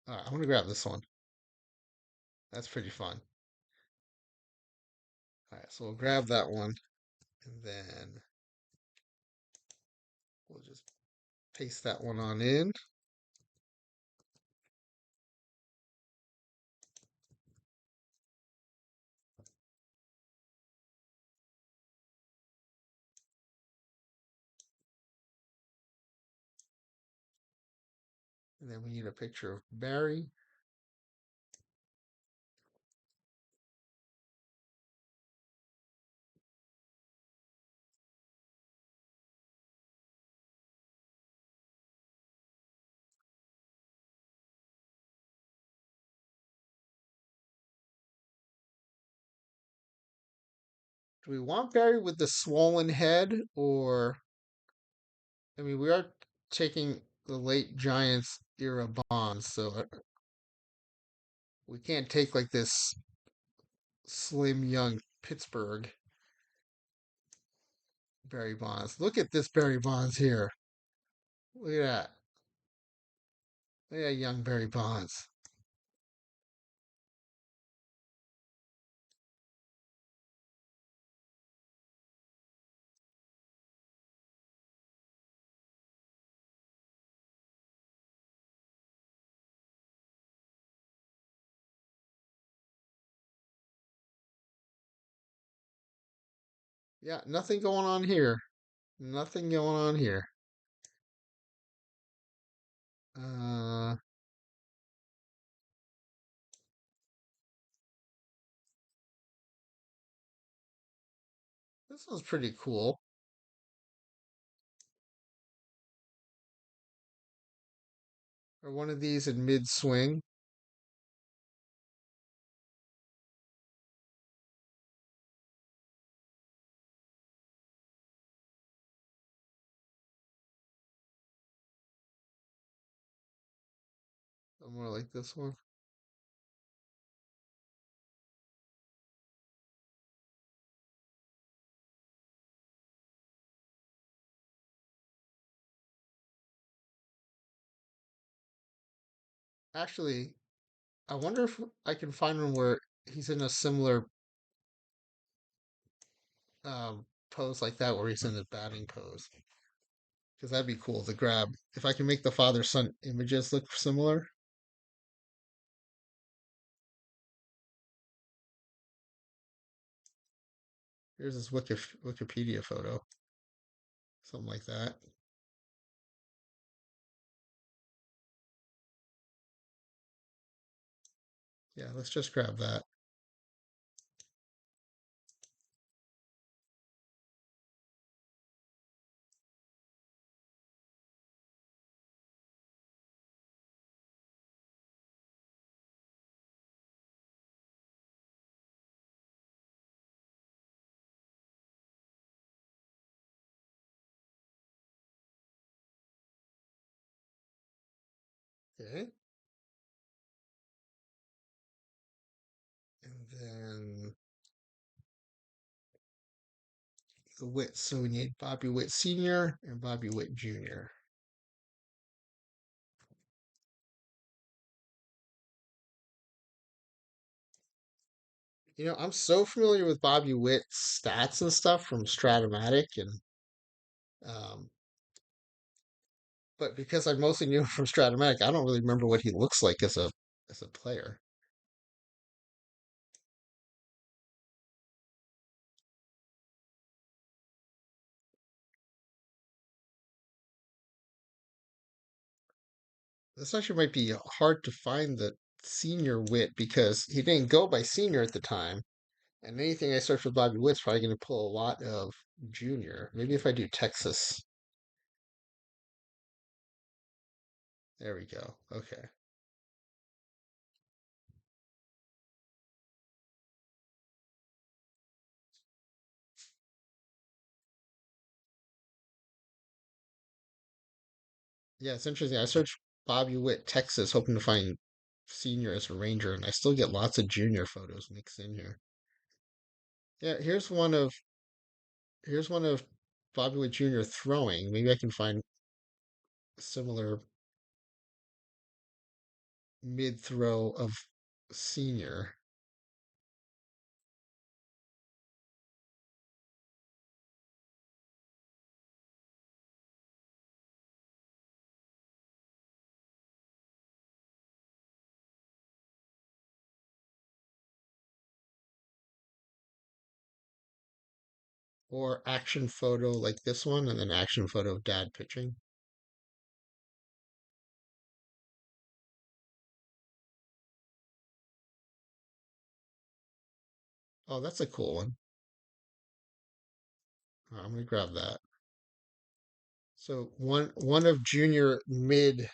S1: All right, I'm gonna grab this one. That's pretty fun. All right, so we'll grab that one and then we'll just paste that one on in. And then we need a picture of Barry. Do we want Barry with the swollen head or I mean we are taking the late Giants era Bonds, so we can't take like this slim young Pittsburgh Barry Bonds. Look at this Barry Bonds here. Look at that. Look at that young Barry Bonds. Yeah, nothing going on here. Nothing going on here. Uh, this one's pretty cool. Or one of these in mid swing. more like this one. Actually, I wonder if I can find one where he's in a similar pose like that, where he's in the batting pose. Because that'd be cool to grab. If I can make the father son images look similar. Here's his Wikipedia photo, something like that. Yeah, let's just grab that. Okay. And then the Witt. So we need Bobby Witt Sr. and Bobby Witt Jr. I'm so familiar with Bobby Witt's stats and stuff from Stratomatic, and um, but because I mostly knew him from Stratomatic, I don't really remember what he looks like as a player. This actually might be hard to find the senior Witt because he didn't go by senior at the time. And anything I search with Bobby Witt's probably going to pull a lot of junior. Maybe if I do Texas. There we go. Okay. Yeah, it's interesting. I searched Bobby Witt, Texas, hoping to find senior as a ranger, and I still get lots of junior photos mixed in here. Yeah, here's one of Bobby Witt Jr. throwing. Maybe I can find similar mid throw of senior. Or action photo like this one, and then action photo of dad pitching. Oh, that's a cool one. I'm gonna grab that. So one of junior mid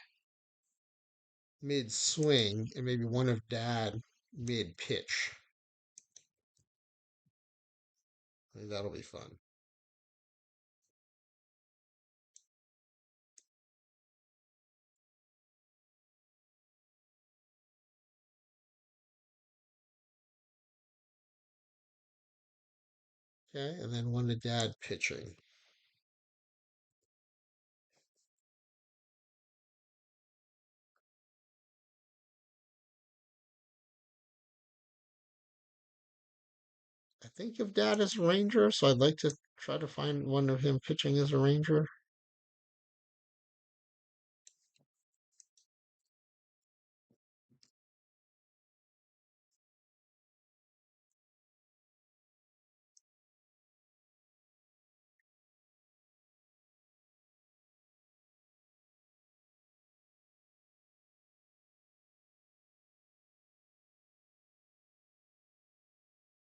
S1: swing, and maybe one of dad mid pitch. I think that'll be fun. Okay, and then one of dad pitching. I think of dad as a ranger, so I'd like to try to find one of him pitching as a ranger.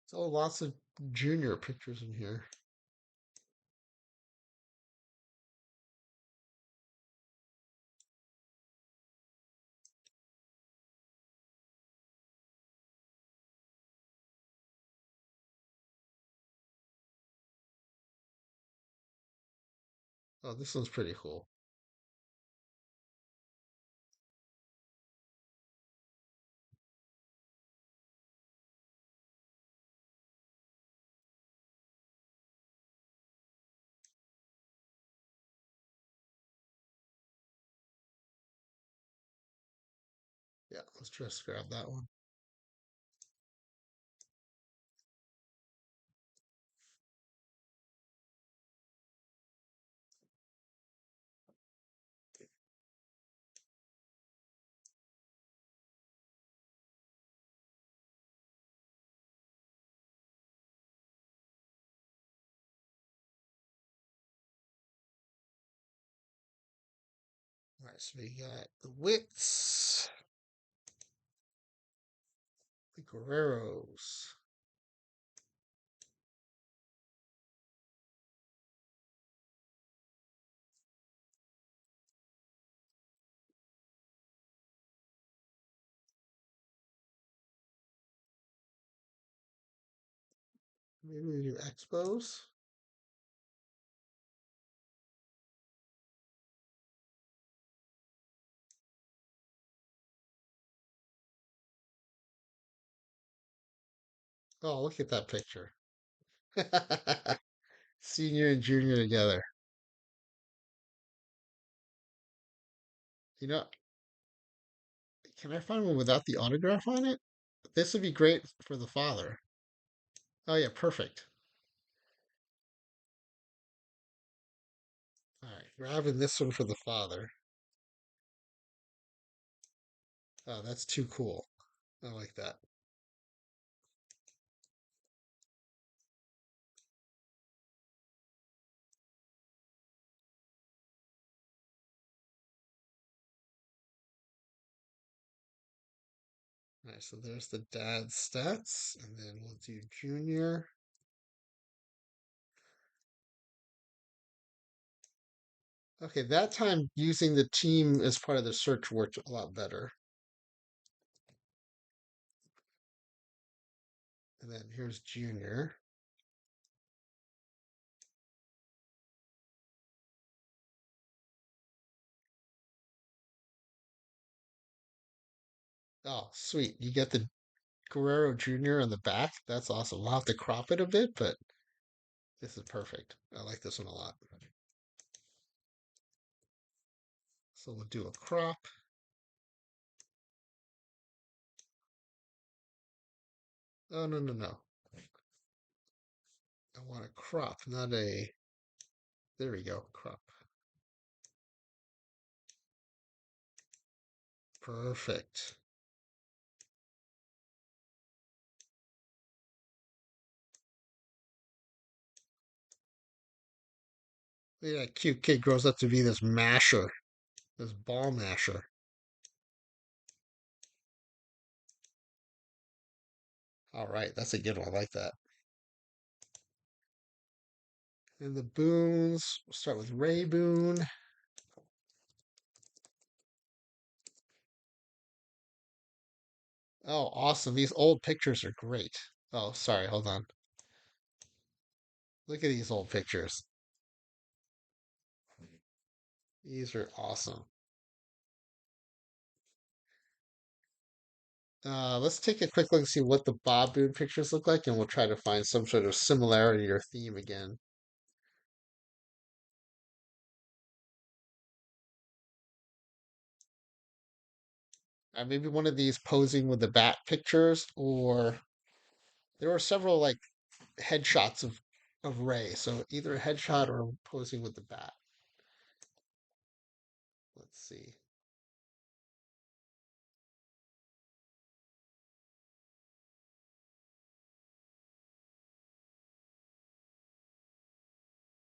S1: So lots of junior pictures in here. Oh, this one's pretty cool. Yeah, let's just grab that one. All right, so we got the Wits, the Guerreros. Maybe we do Expos. Oh, look at that picture. Senior and junior together. You know, can I find one without the autograph on it? This would be great for the father. Oh yeah, perfect. All right, grabbing this one for the father. Oh, that's too cool. I like that. All right, so there's the dad's stats, and then we'll do junior. Okay, that time using the team as part of the search worked a lot better. And then here's junior. Oh, sweet. You get the Guerrero Jr. on the back. That's awesome. We'll have to crop it a bit, but this is perfect. I like this one a lot. So we'll do a crop. Oh, no, no, no. I want a crop, not a. There we go. Crop. Perfect. Look at that cute kid grows up to be this masher, this ball masher. All right, that's a good one. I like that. And the Boons, we'll start with Ray Boone. Oh, awesome. These old pictures are great. Oh, sorry, hold on. Look at these old pictures. These are awesome. Let's take a quick look and see what the Bob Boone pictures look like, and we'll try to find some sort of similarity or theme again. Maybe one of these posing with the bat pictures, or there were several like headshots of Ray. So either a headshot or posing with the bat. Let's see.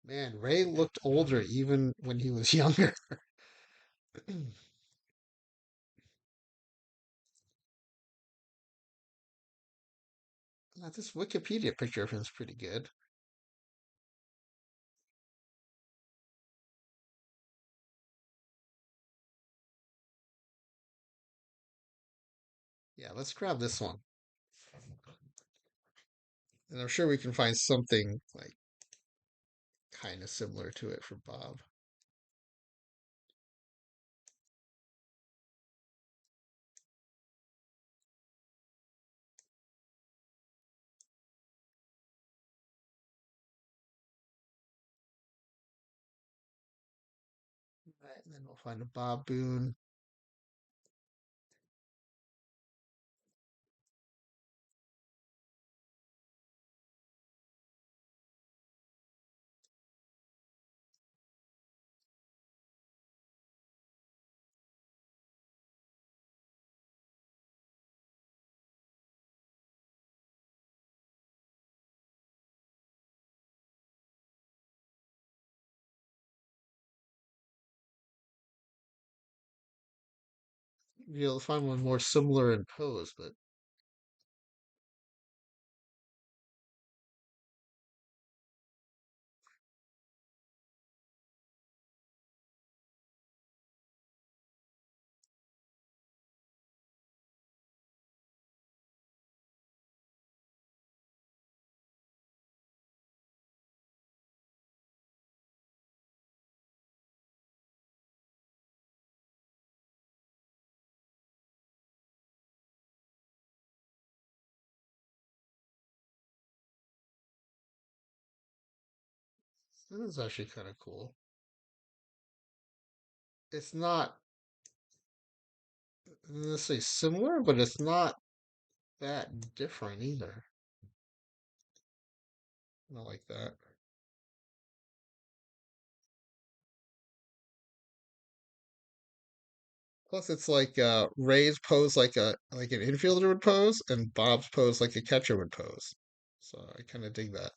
S1: Man, Ray looked older even when he was younger. This Wikipedia picture of him is pretty good. Yeah, let's grab this one. And I'm sure we can find something like kind of similar to it for Bob. Right, and then we'll find a Bob Boone. You'll find one more similar in pose, but this is actually kind of cool. It's not necessarily similar, but it's not that different either. Not like that. Plus, it's like Ray's pose like an infielder would pose, and Bob's pose like a catcher would pose. So I kind of dig that.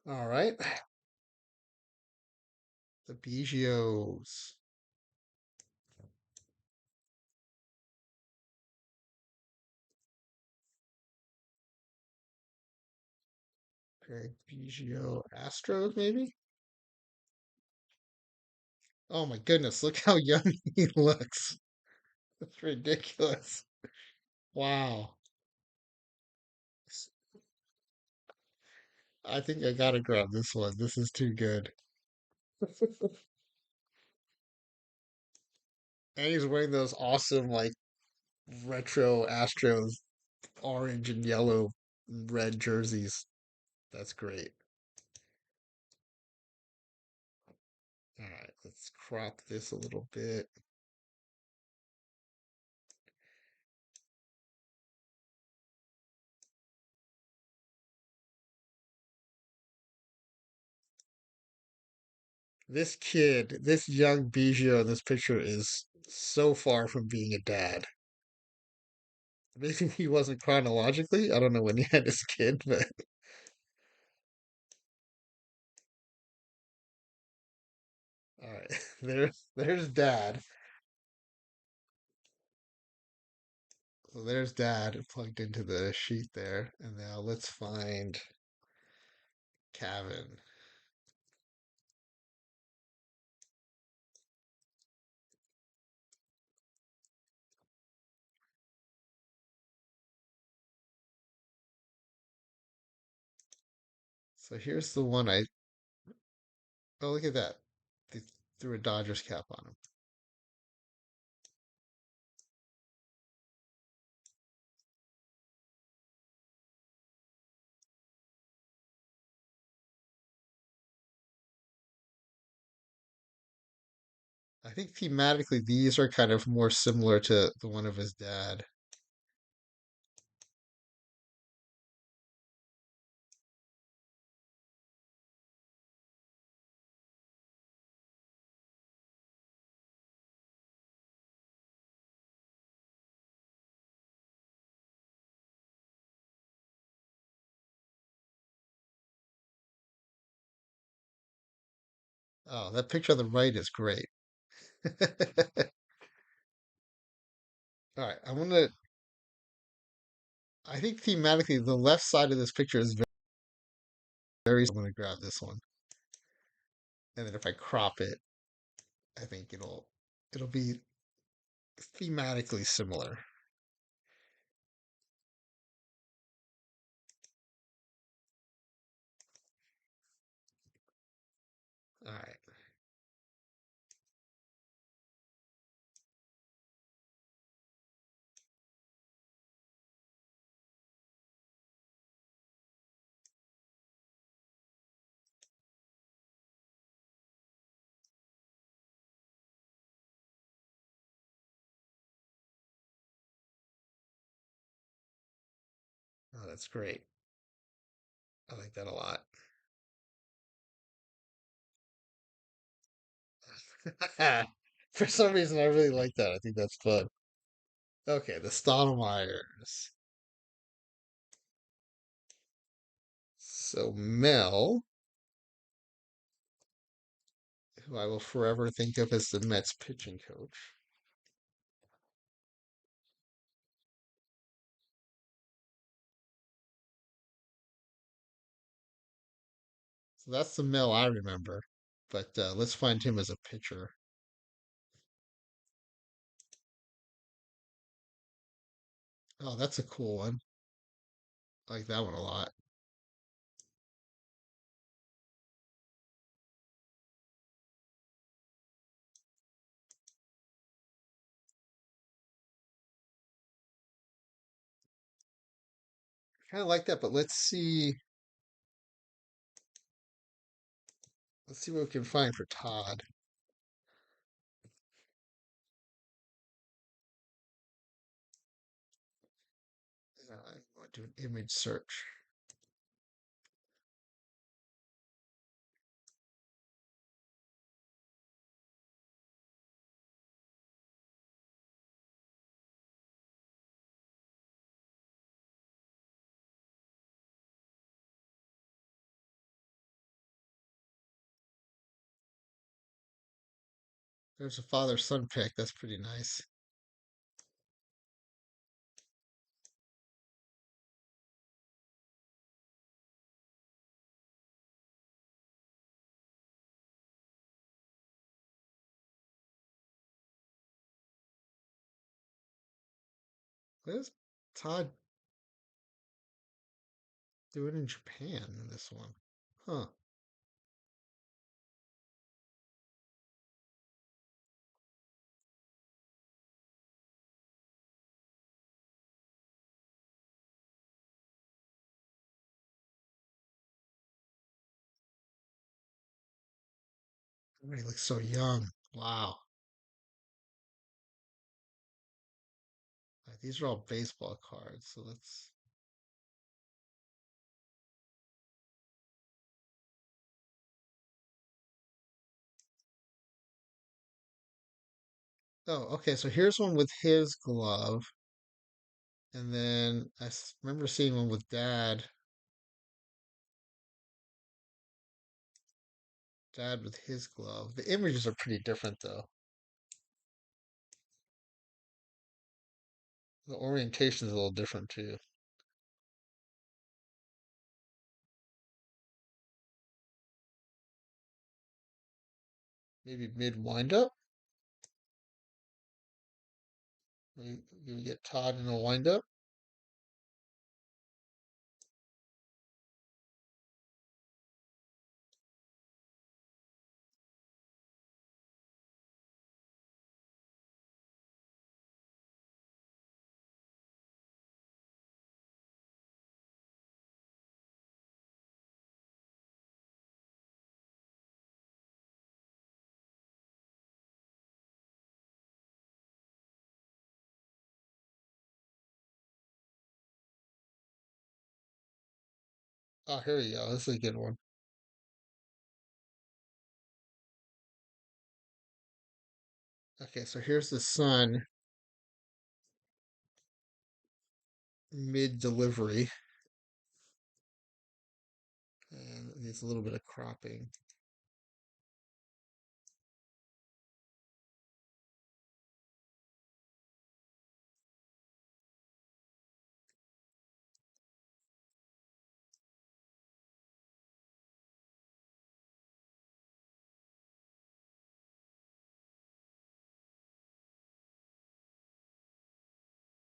S1: All right, the Bigio's. Greg Biggio Astros, maybe? Oh my goodness, look how young he looks. That's ridiculous. Wow. I think I gotta grab this one. This is too good. And he's wearing those awesome, like, retro Astros orange and yellow and red jerseys. That's great. All right, let's crop this a little bit. This kid, this young Biggio in this picture is so far from being a dad. Maybe he wasn't chronologically. I don't know when he had his kid, but all right. There's dad. So there's dad plugged into the sheet there. And now let's find Kevin. So here's the one I oh look at that. They threw a Dodgers cap on him. I think thematically these are kind of more similar to the one of his dad. Oh, that picture on the right is great. All right, I think thematically the left side of this picture is very, I'm gonna grab this one. And then if I crop it, I think it'll be thematically similar. All right. Oh, that's great. I like that a lot. For some reason, I really like that. I think that's fun. Okay, the Stottlemyers. So Mel, who I will forever think of as the Mets pitching coach. So that's the Mel I remember. But let's find him as a pitcher. Oh, that's a cool one. I like that one a lot. Kind of like that, but let's see what we can find for Todd. I'm going to do an image search. There's a father-son pick. That's pretty nice. What is Todd doing in Japan in this one? Huh. Everybody looks so young. Wow. These are all baseball cards, so let's. Oh, okay. So here's one with his glove, and then remember seeing one with Dad. Dad with his glove. The images are pretty different, though. The orientation is a little different too. Maybe mid windup. You get Todd in a windup. Oh, here we go. This is a good one. Okay, so here's the sun mid delivery, and it needs a little bit of cropping.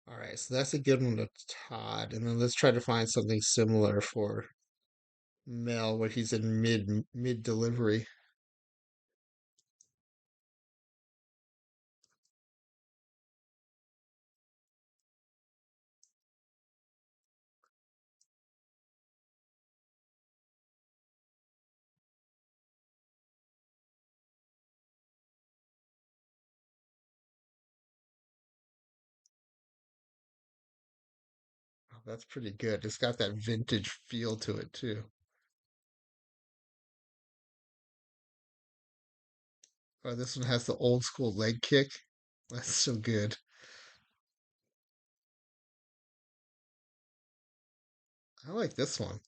S1: All right, so that's a good one to Todd, and then let's try to find something similar for Mel, where he's in mid delivery. Oh, that's pretty good. It's got that vintage feel to it too. Oh, this one has the old school leg kick. That's so good. I like this one.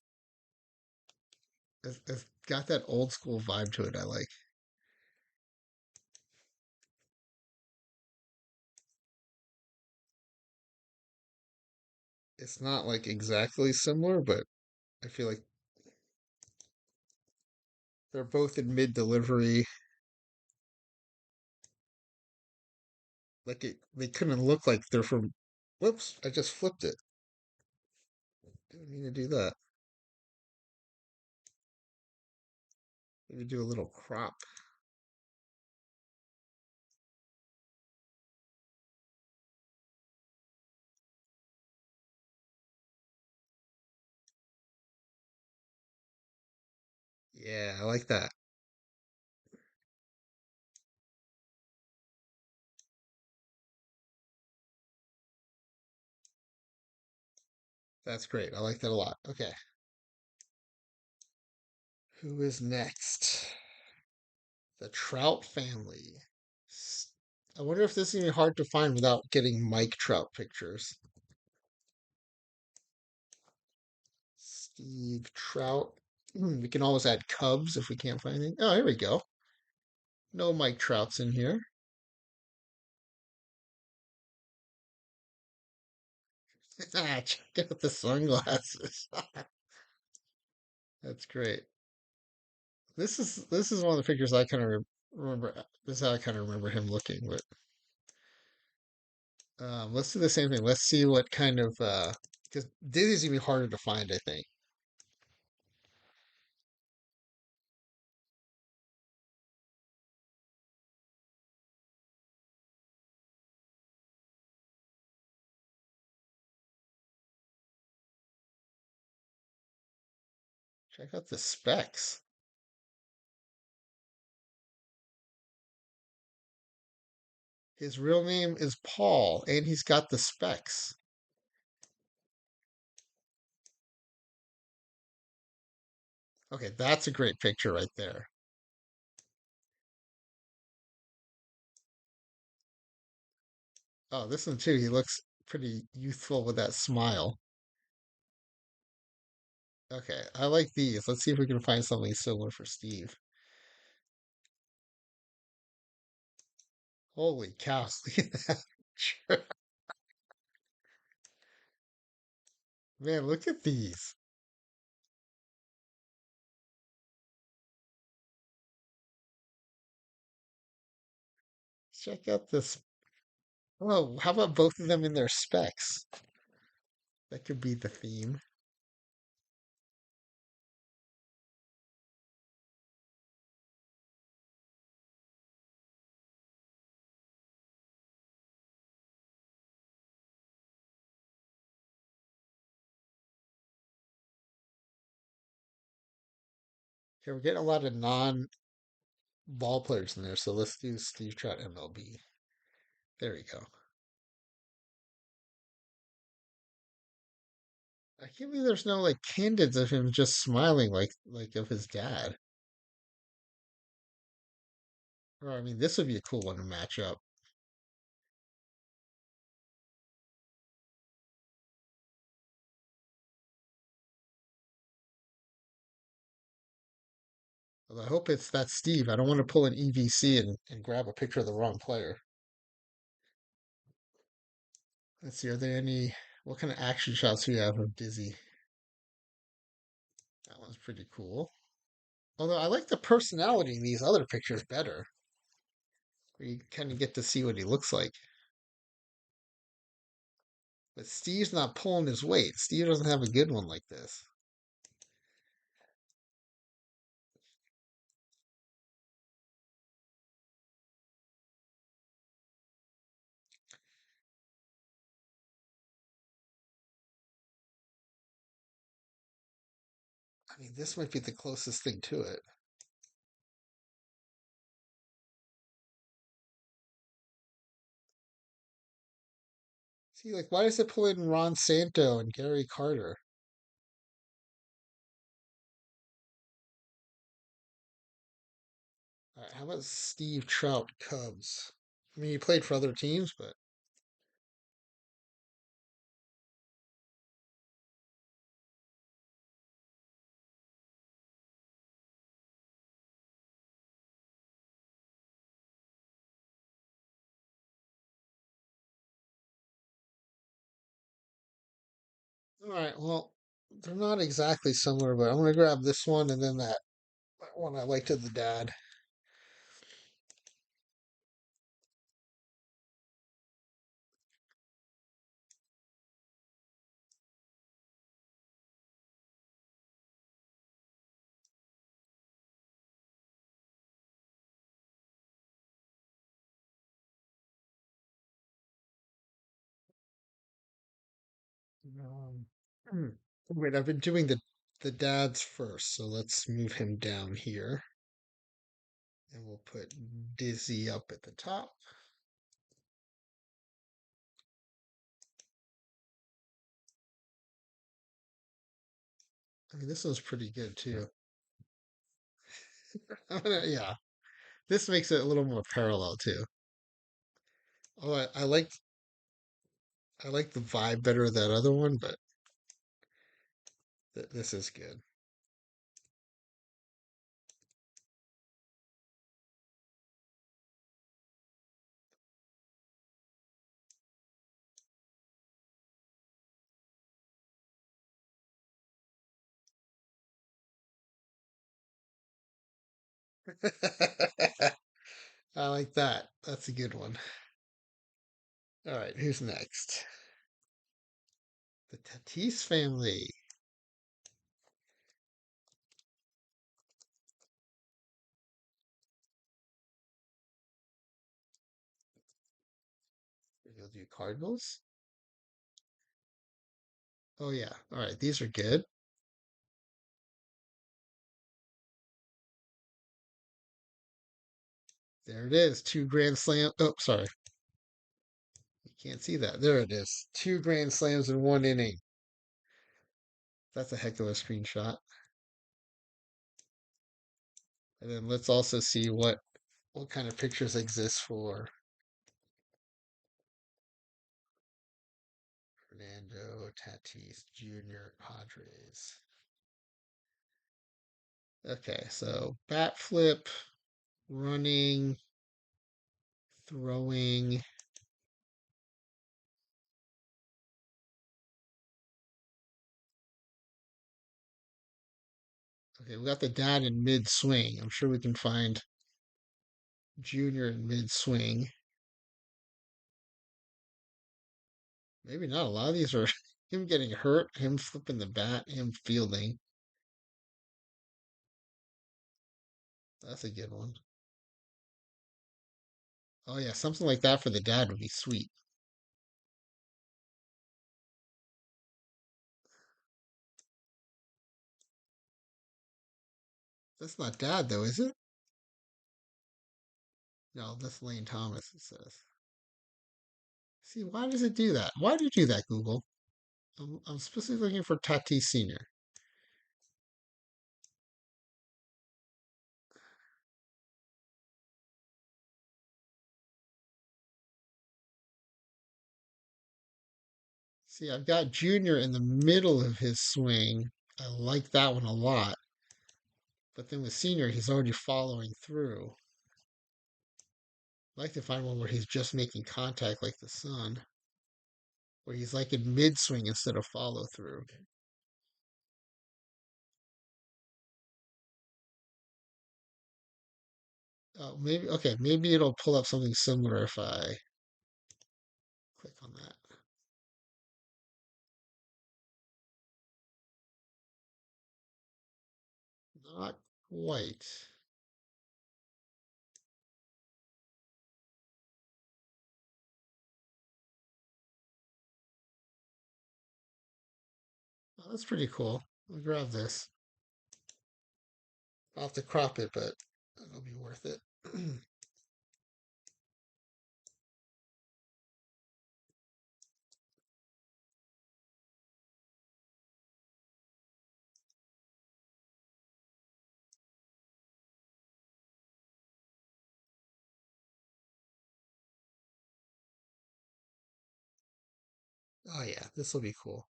S1: It's got that old school vibe to it. I like. It's not like exactly similar, but I feel like they're both in mid delivery. Like they couldn't look like they're from. Whoops! I just flipped it. Didn't mean to do that. Maybe do a little crop. Yeah, I like that. That's great. I like that a lot. Okay. Who is next? The Trout family. S- I wonder if this is even hard to find without getting Mike Trout pictures. Steve Trout. We can always add Cubs if we can't find anything. Oh, here we go. No Mike Trouts in here. Check out the sunglasses. That's great. This is one of the pictures I kind of remember. This is how I kind of remember him looking. But let's do the same thing. Let's see what kind of because Diddy's even harder to find, I think. Check out the specs. His real name is Paul, and he's got the specs. Okay, that's a great picture right there. Oh, this one too. He looks pretty youthful with that smile. Okay, I like these. Let's see if we can find something similar for Steve. Holy cow! Look at that. Picture. Man, look at these. Check out this. Oh, how about both of them in their specs? That could be the theme. Okay, we're getting a lot of non-ball players in there, so let's do Steve Trout MLB. There we go. I can't believe there's no like candids of him just smiling like of his dad. Or I mean, this would be a cool one to match up. Although I hope it's that Steve. I don't want to pull an EVC and grab a picture of the wrong player. Let's see, are there any what kind of action shots do you have of Dizzy? That one's pretty cool. Although I like the personality in these other pictures better, where you kind of get to see what he looks like. But Steve's not pulling his weight. Steve doesn't have a good one like this. I mean, this might be the closest thing to it. See, like, why does it pull in Ron Santo and Gary Carter? All right, how about Steve Trout Cubs? I mean, he played for other teams, but All right, well, they're not exactly similar, but I'm gonna grab this one and then that one I liked of the dad. Um, hmm. Wait, I've been doing the dad's first, so let's move him down here, and we'll put Dizzy up at the top. I mean, this one's pretty good too. Yeah, this makes it a little more parallel too. Oh, I like the vibe better of that other one, but this is good. I like that. That's a good one. All right, who's next? The Tatis family. You'll do Cardinals. Oh yeah. All right, these are good. There it is. Two grand slam. Oh, sorry. You can't see that. There it is. Two grand slams in one inning. That's a heck of a screenshot. And then let's also see what kind of pictures exist for Fernando Tatis Jr. Padres. Okay, so bat flip, running, throwing. Okay, we got the dad in mid swing. I'm sure we can find Junior in mid swing. Maybe not. A lot of these are him getting hurt, him flipping the bat, him fielding. That's a good one. Oh yeah, something like that for the dad would be sweet. That's not dad though, is it? No, that's Lane Thomas, it says. See, why does it do that? Why do you do that, Google? I'm specifically looking for Tatis Sr. See, I've got Junior in the middle of his swing. I like that one a lot. But then with Senior, he's already following through. I'd like to find one where he's just making contact like the sun, where he's like in mid swing instead of follow through. Maybe okay, maybe it'll pull up something similar if I click on that. Not quite. Oh, that's pretty cool. I'll grab this. I'll have to crop it, but it'll be worth it. Oh yeah, this will be cool.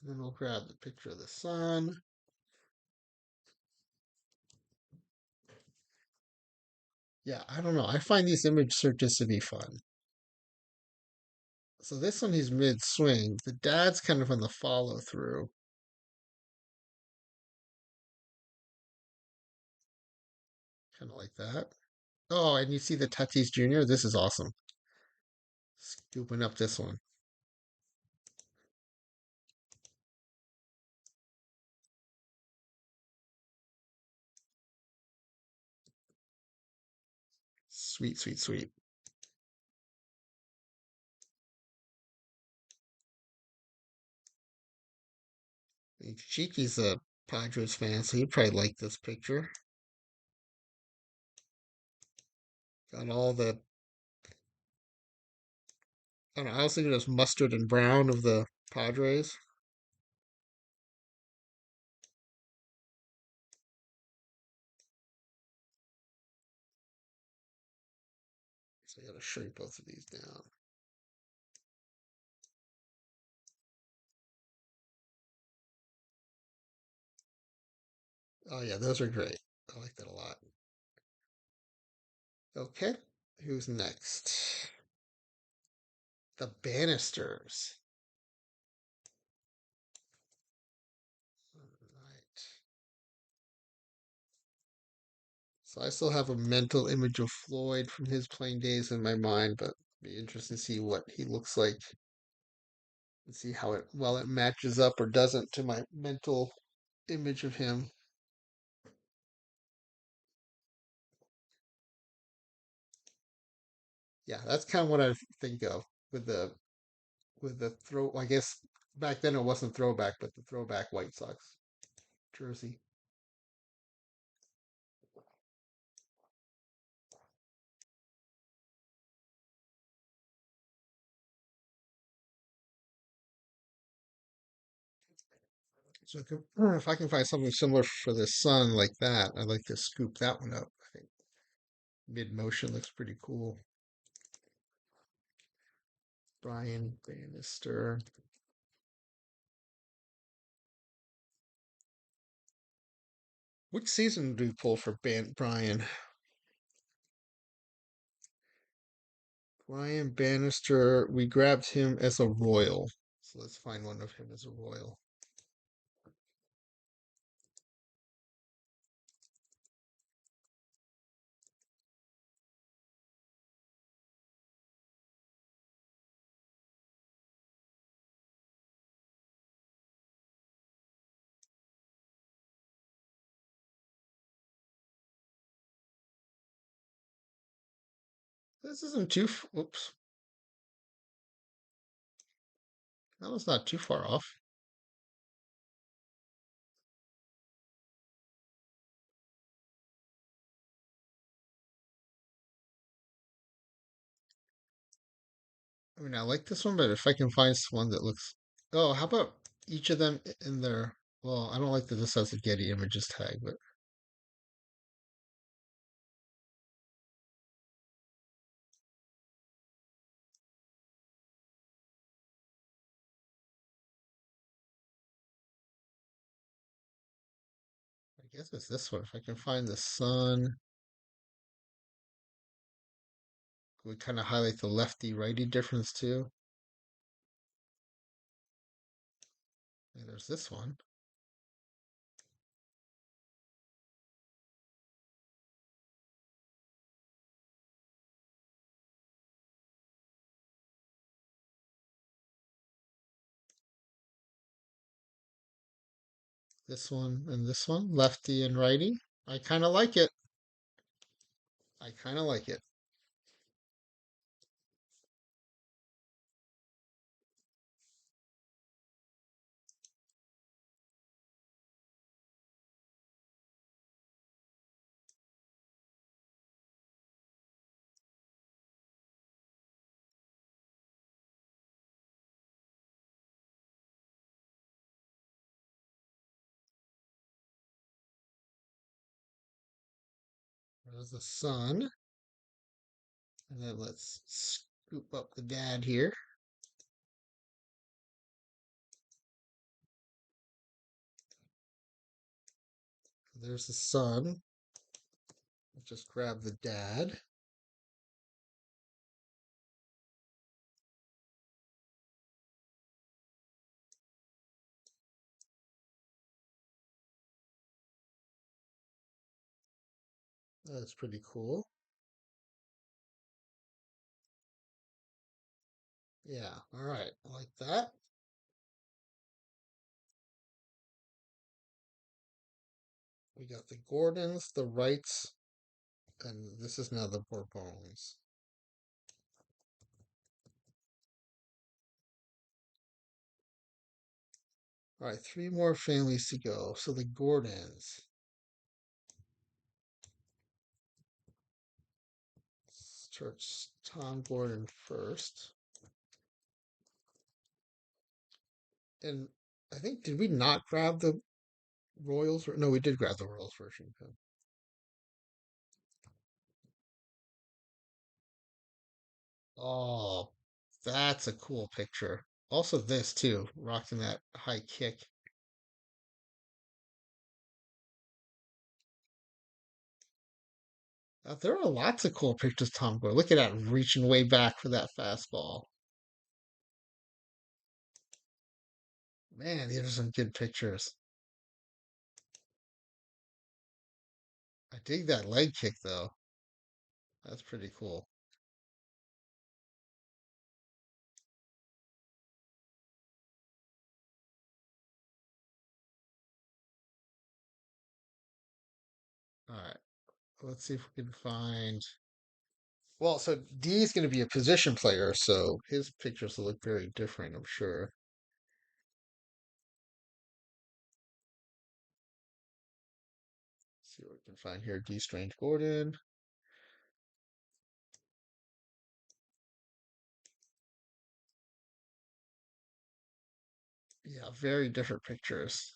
S1: And then we'll grab the picture of the sun. Yeah, I don't know. I find these image searches to be fun. So this one he's mid swing. The dad's kind of on the follow through. Kind of like that. Oh, and you see the Tatis Jr.? This is awesome. Scooping up this one. Sweet, sweet, sweet. Cheeky's a Padres fan, so he'd probably like this picture. Got all the, I don't know, I was thinking it was mustard and brown of the Padres. So I gotta shrink both of these down. Oh yeah, those are great. I like that a lot. Okay, who's next? The Bannisters. All right. So I still have a mental image of Floyd from his playing days in my mind, but it'd be interesting to see what he looks like and see how it matches up or doesn't to my mental image of him. Yeah, that's kind of what I think of with the throw. I guess back then it wasn't throwback, but the throwback White Sox jersey. So if I can find something similar for the sun like that, I'd like to scoop that one up. I think mid motion looks pretty cool. Brian Bannister. Which season do we pull for Brian? Brian Bannister. We grabbed him as a Royal. So let's find one of him as a Royal. This isn't too. Whoops. That was not too far off. I mean, I like this one, but if I can find one that looks. Oh, how about each of them in their. Well, I don't like that this has a Getty Images tag, but I guess it's this one. If I can find the sun, we kind of highlight the lefty righty difference too. And there's this one. This one and this one, lefty and righty. I kind of like it. I kind of like it. There's the sun. And then let's scoop up the dad here. There's the sun. Just grab the dad. That's pretty cool. Yeah, all right. I like that. We got the Gordons, the Wrights, and this is now the Bourbons. All right, three more families to go. So the Gordons. Search Tom Gordon first. And I think, did we not grab the Royals? No, we did grab the Royals version. Oh, that's a cool picture. Also, this too, rocking that high kick. There are lots of cool pictures, Tom Gordon. Look at that, reaching way back for that fastball. Man, these are some good pictures. I dig that leg kick, though. That's pretty cool. All right, let's see if we can find. Well, so D is going to be a position player, so his pictures will look very different, I'm sure. Let's see what we can find here. D Strange Gordon. Yeah, very different pictures.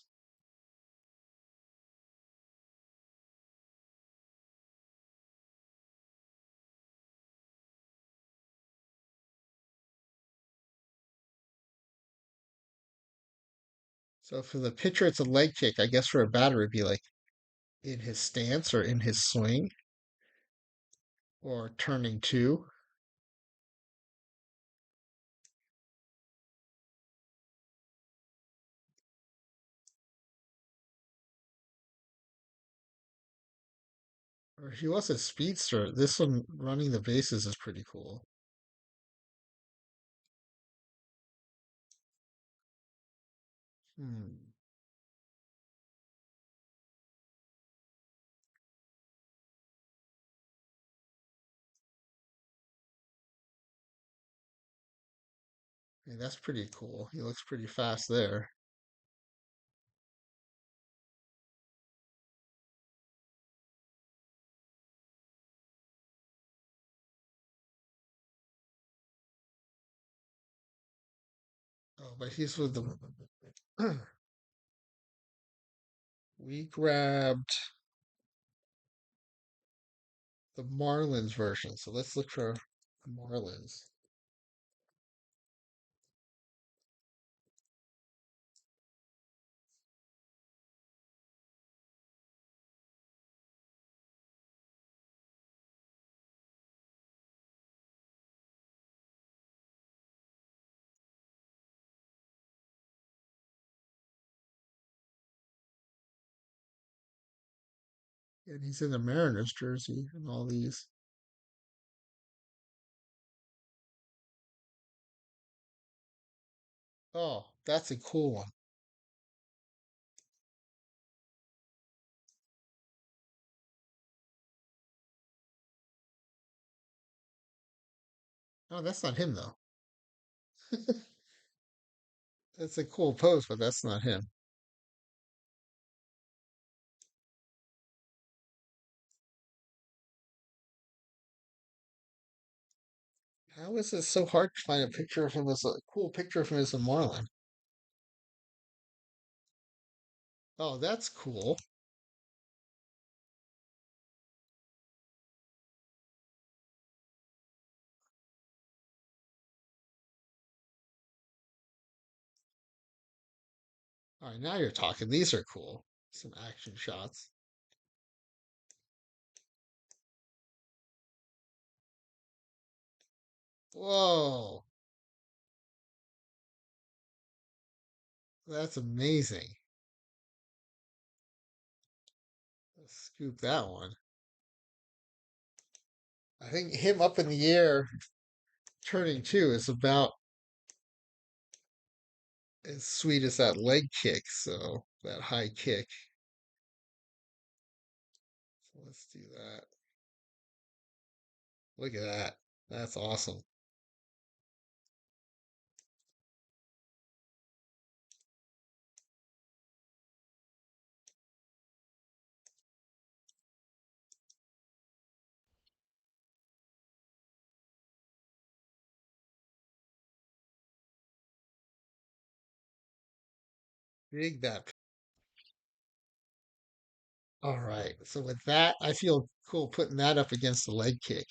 S1: So for the pitcher, it's a leg kick. I guess for a batter, it'd be like in his stance or in his swing or turning two. Or he was a speedster. This one running the bases is pretty cool. Hmm. Yeah, that's pretty cool. He looks pretty fast there. Oh, but he's with the. We grabbed the Marlins version. So let's look for Marlins. And he's in the Mariners jersey and all these. Oh, that's a cool one. Oh, that's not him though. That's a cool pose, but that's not him. How is it so hard to find a picture of him as a cool picture of him as a Marlin? Oh, that's cool. All right, now you're talking. These are cool. Some action shots. Whoa, that's amazing. Let's scoop that one. I think him up in the air turning two is about as sweet as that leg kick, so that high kick. So let's do that. Look at that. That's awesome. Dig that. All right. So with that, I feel cool putting that up against the leg kick.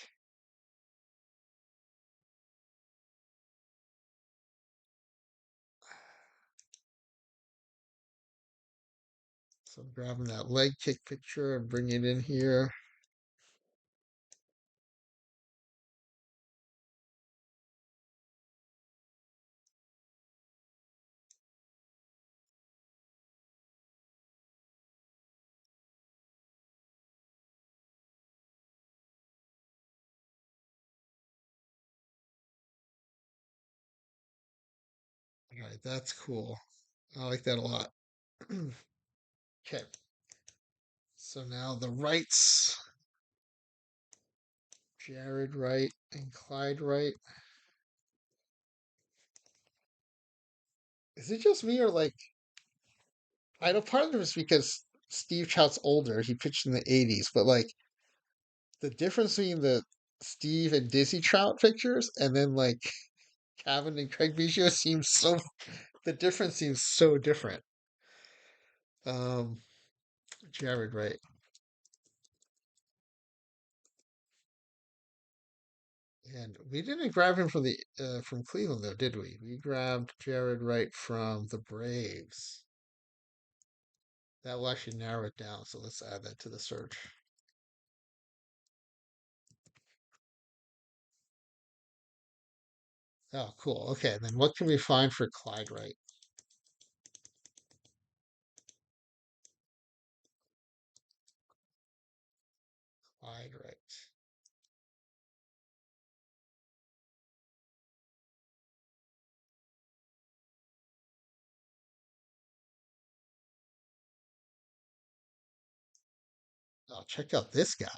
S1: So I'm grabbing that leg kick picture and bringing it in here. All right, that's cool. I like that a lot. Okay. So now the rights, Jared Wright and Clyde Wright. Is it just me or like I know part of it is because Steve Trout's older. He pitched in the '80s, but like the difference between the Steve and Dizzy Trout pictures and then like Kevin and Craig Biggio seems so the difference seems so different. Um, Jared Wright, and we didn't grab him from Cleveland though, did we? We grabbed Jared Wright from the Braves. That will actually narrow it down. So let's add that to the search. Oh, cool. Okay, then what can we find for Clyde Wright? Clyde Wright. Oh, check out this guy.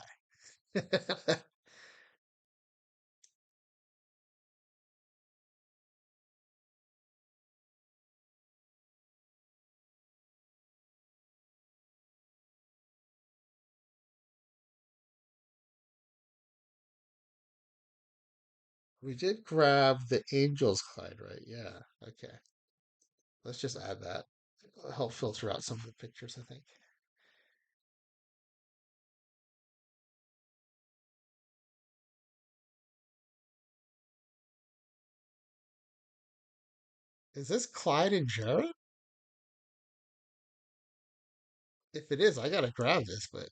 S1: We did grab the Angels Clyde Wright. Yeah. Okay. Let's just add that. It'll help filter out some of the pictures, I think. Is this Clyde and Jared? If it is, I gotta grab this, but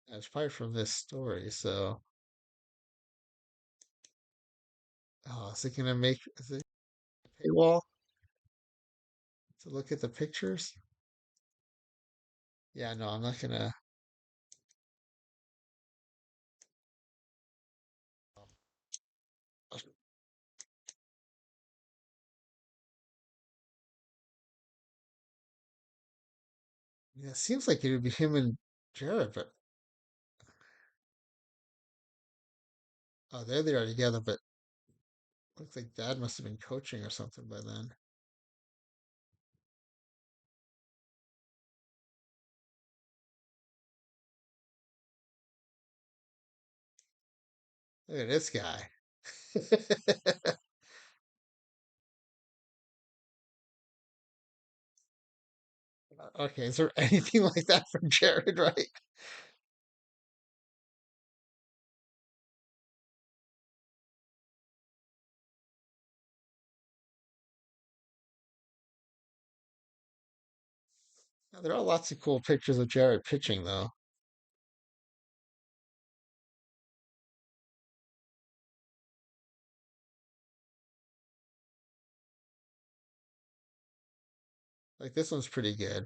S1: it's probably from this story. So, oh, is it gonna make is it a paywall to look at the pictures? Yeah, no, I'm not gonna. Yeah, it seems like it would be him and Jared, but oh, there they are together. But looks like Dad must have been coaching or something by then. Look at this guy. Okay, is there anything like that from Jared, right? There are lots of cool pictures of Jared pitching, though. Like this one's pretty good.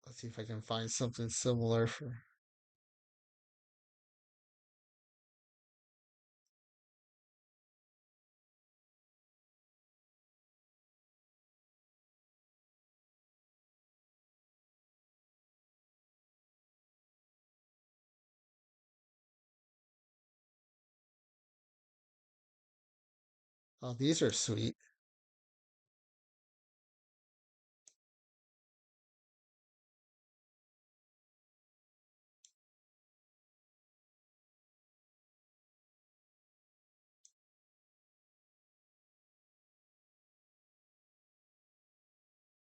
S1: Let's see if I can find something similar for. Oh, these are sweet.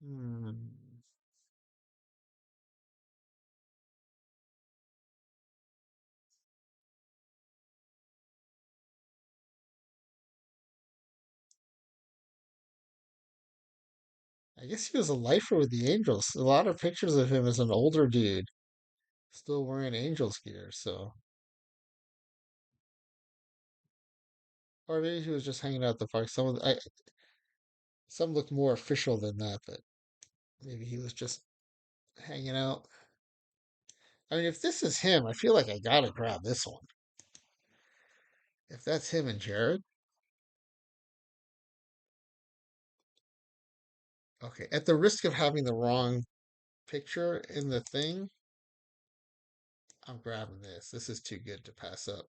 S1: Hmm. I guess he was a lifer with the Angels. A lot of pictures of him as an older dude, still wearing Angels gear. So, or maybe he was just hanging out at the park. Some look more official than that, but maybe he was just hanging out. I mean, if this is him, I feel like I gotta grab this one. If that's him and Jared, okay. At the risk of having the wrong picture in the thing, I'm grabbing this. This is too good to pass up.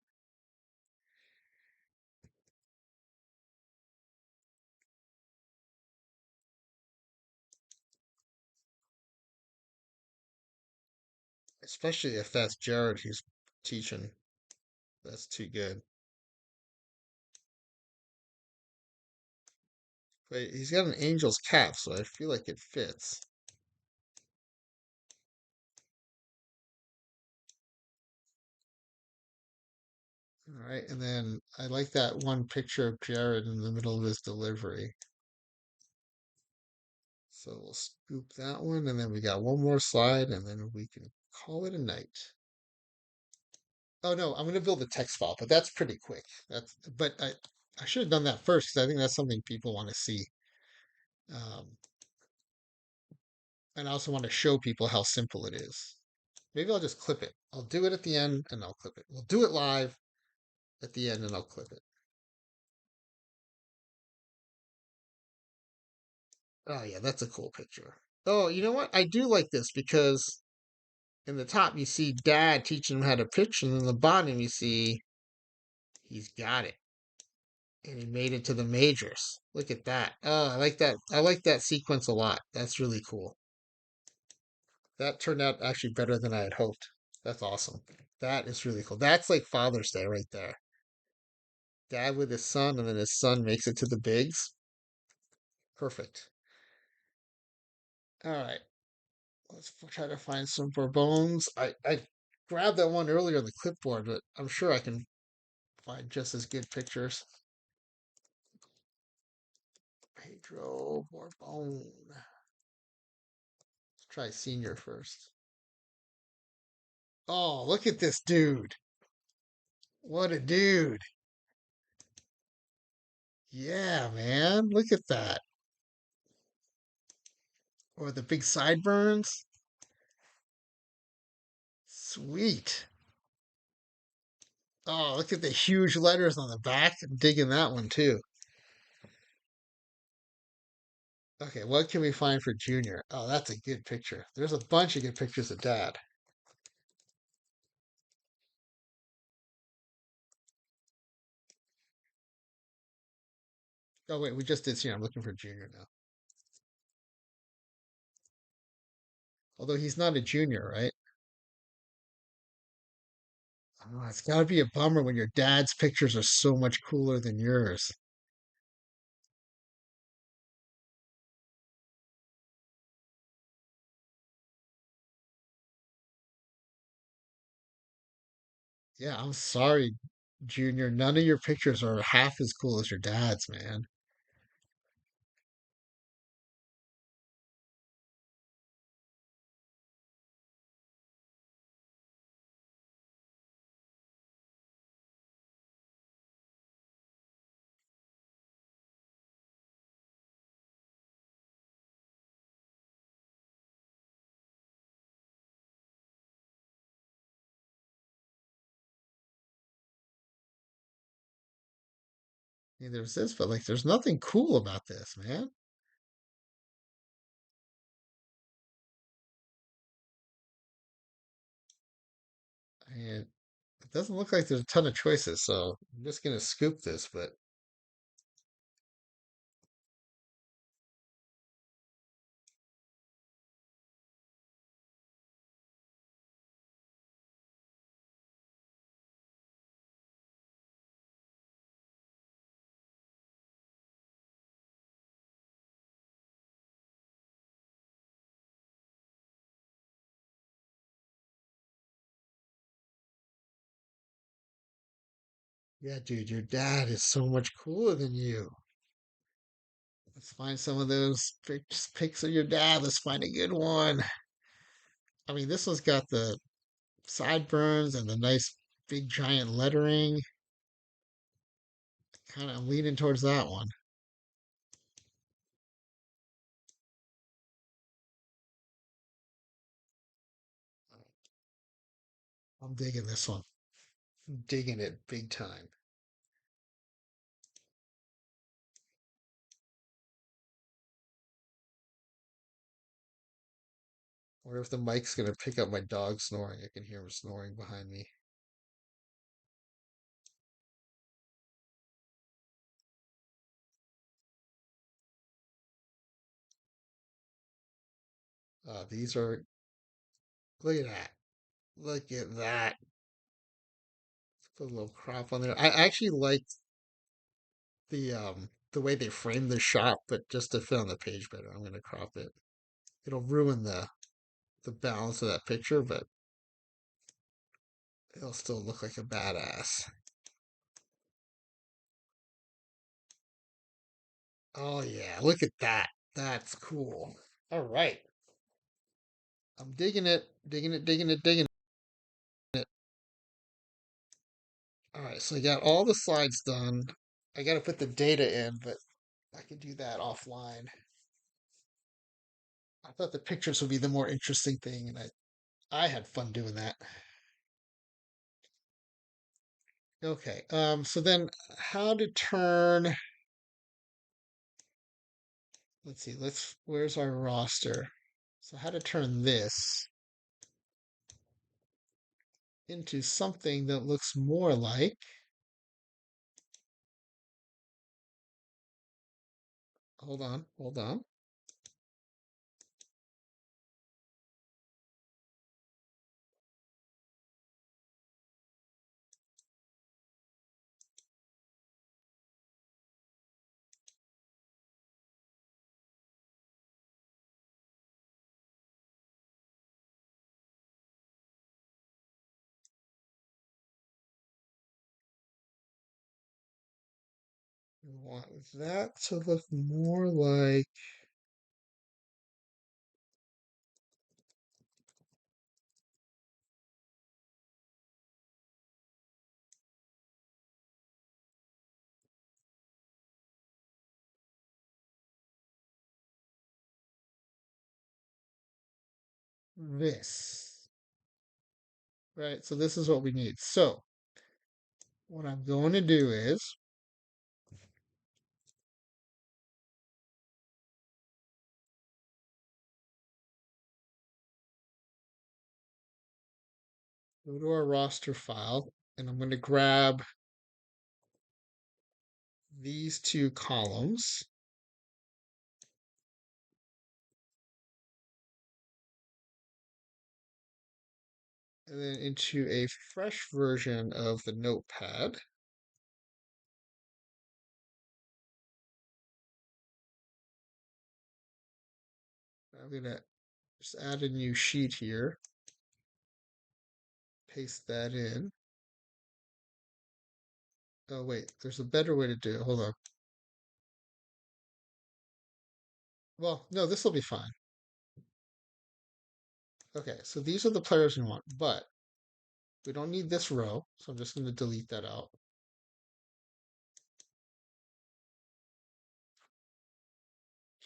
S1: Especially if that's Jared who's teaching. That's too good. But he's got an angel's cap, so I feel like it fits. All right, and then I like that one picture of Jared in the middle of his delivery. So we'll scoop that one, and then we got one more slide, and then we can call it a night. Oh no, I'm gonna build a text file, but that's pretty quick. I should have done that first because I think that's something people want to see. Um, and I also want to show people how simple it is. Maybe I'll just clip it. I'll do it at the end and I'll clip it. We'll do it live at the end and I'll clip it. Oh yeah, that's a cool picture. Oh, you know what? I do like this because in the top you see dad teaching him how to pitch, and in the bottom you see he's got it. And he made it to the majors. Look at that. Oh, I like that. I like that sequence a lot. That's really cool. That turned out actually better than I had hoped. That's awesome. That is really cool. That's like Father's Day right there. Dad with his son, and then his son makes it to the bigs. Perfect. All right. Let's try to find some more bones. I grabbed that one earlier on the clipboard, but I'm sure I can find just as good pictures. Pedro Borbone. Let's try senior first. Oh, look at this dude. What a dude. Yeah, man. Look at that. Or the big sideburns. Sweet. Oh, look at the huge letters on the back. I'm digging that one too. Okay, what can we find for Junior? Oh, that's a good picture. There's a bunch of good pictures of Dad. Oh, wait, we just did Senior. I'm looking for Junior now. Although he's not a junior, right? Oh, it's got to be a bummer when your dad's pictures are so much cooler than yours. Yeah, I'm sorry, Junior. None of your pictures are half as cool as your dad's, man. mean, there's this, but like, there's nothing cool about this, man. And it doesn't look like there's a ton of choices, so I'm just gonna scoop this, but yeah, dude, your dad is so much cooler than you. Let's find some of those pics of your dad. Let's find a good one. I mean, this one's got the sideburns and the nice big giant lettering. Kind of leaning towards that one. I'm digging this one. I'm digging it big time. I wonder if the mic's gonna pick up my dog snoring. I can hear him snoring behind me. These are, look at that. Look at that. Put a little crop on there. I actually like the way they frame the shot, but just to fit on the page better, I'm gonna crop it. It'll ruin the balance of that picture, but it'll still look like a badass. Oh yeah, look at that. That's cool. All right. I'm digging it, digging it, digging it, digging it. All right, so I got all the slides done. I got to put the data in, but I can do that offline. I thought the pictures would be the more interesting thing, and I had fun doing that. Okay, so then how to turn, let's see, where's our roster? So how to turn this into something that looks more like, hold on. We want that to look more like this, right? So this is what we need. So what I'm going to do is go to our roster file, and I'm going to grab these two columns, and then into a fresh version of the notepad. I'm going to just add a new sheet here, paste that in. Oh, wait, there's a better way to do it. Hold on. Well, no, this will be fine. Okay, so these are the players we want, but we don't need this row, so I'm just going to delete that out.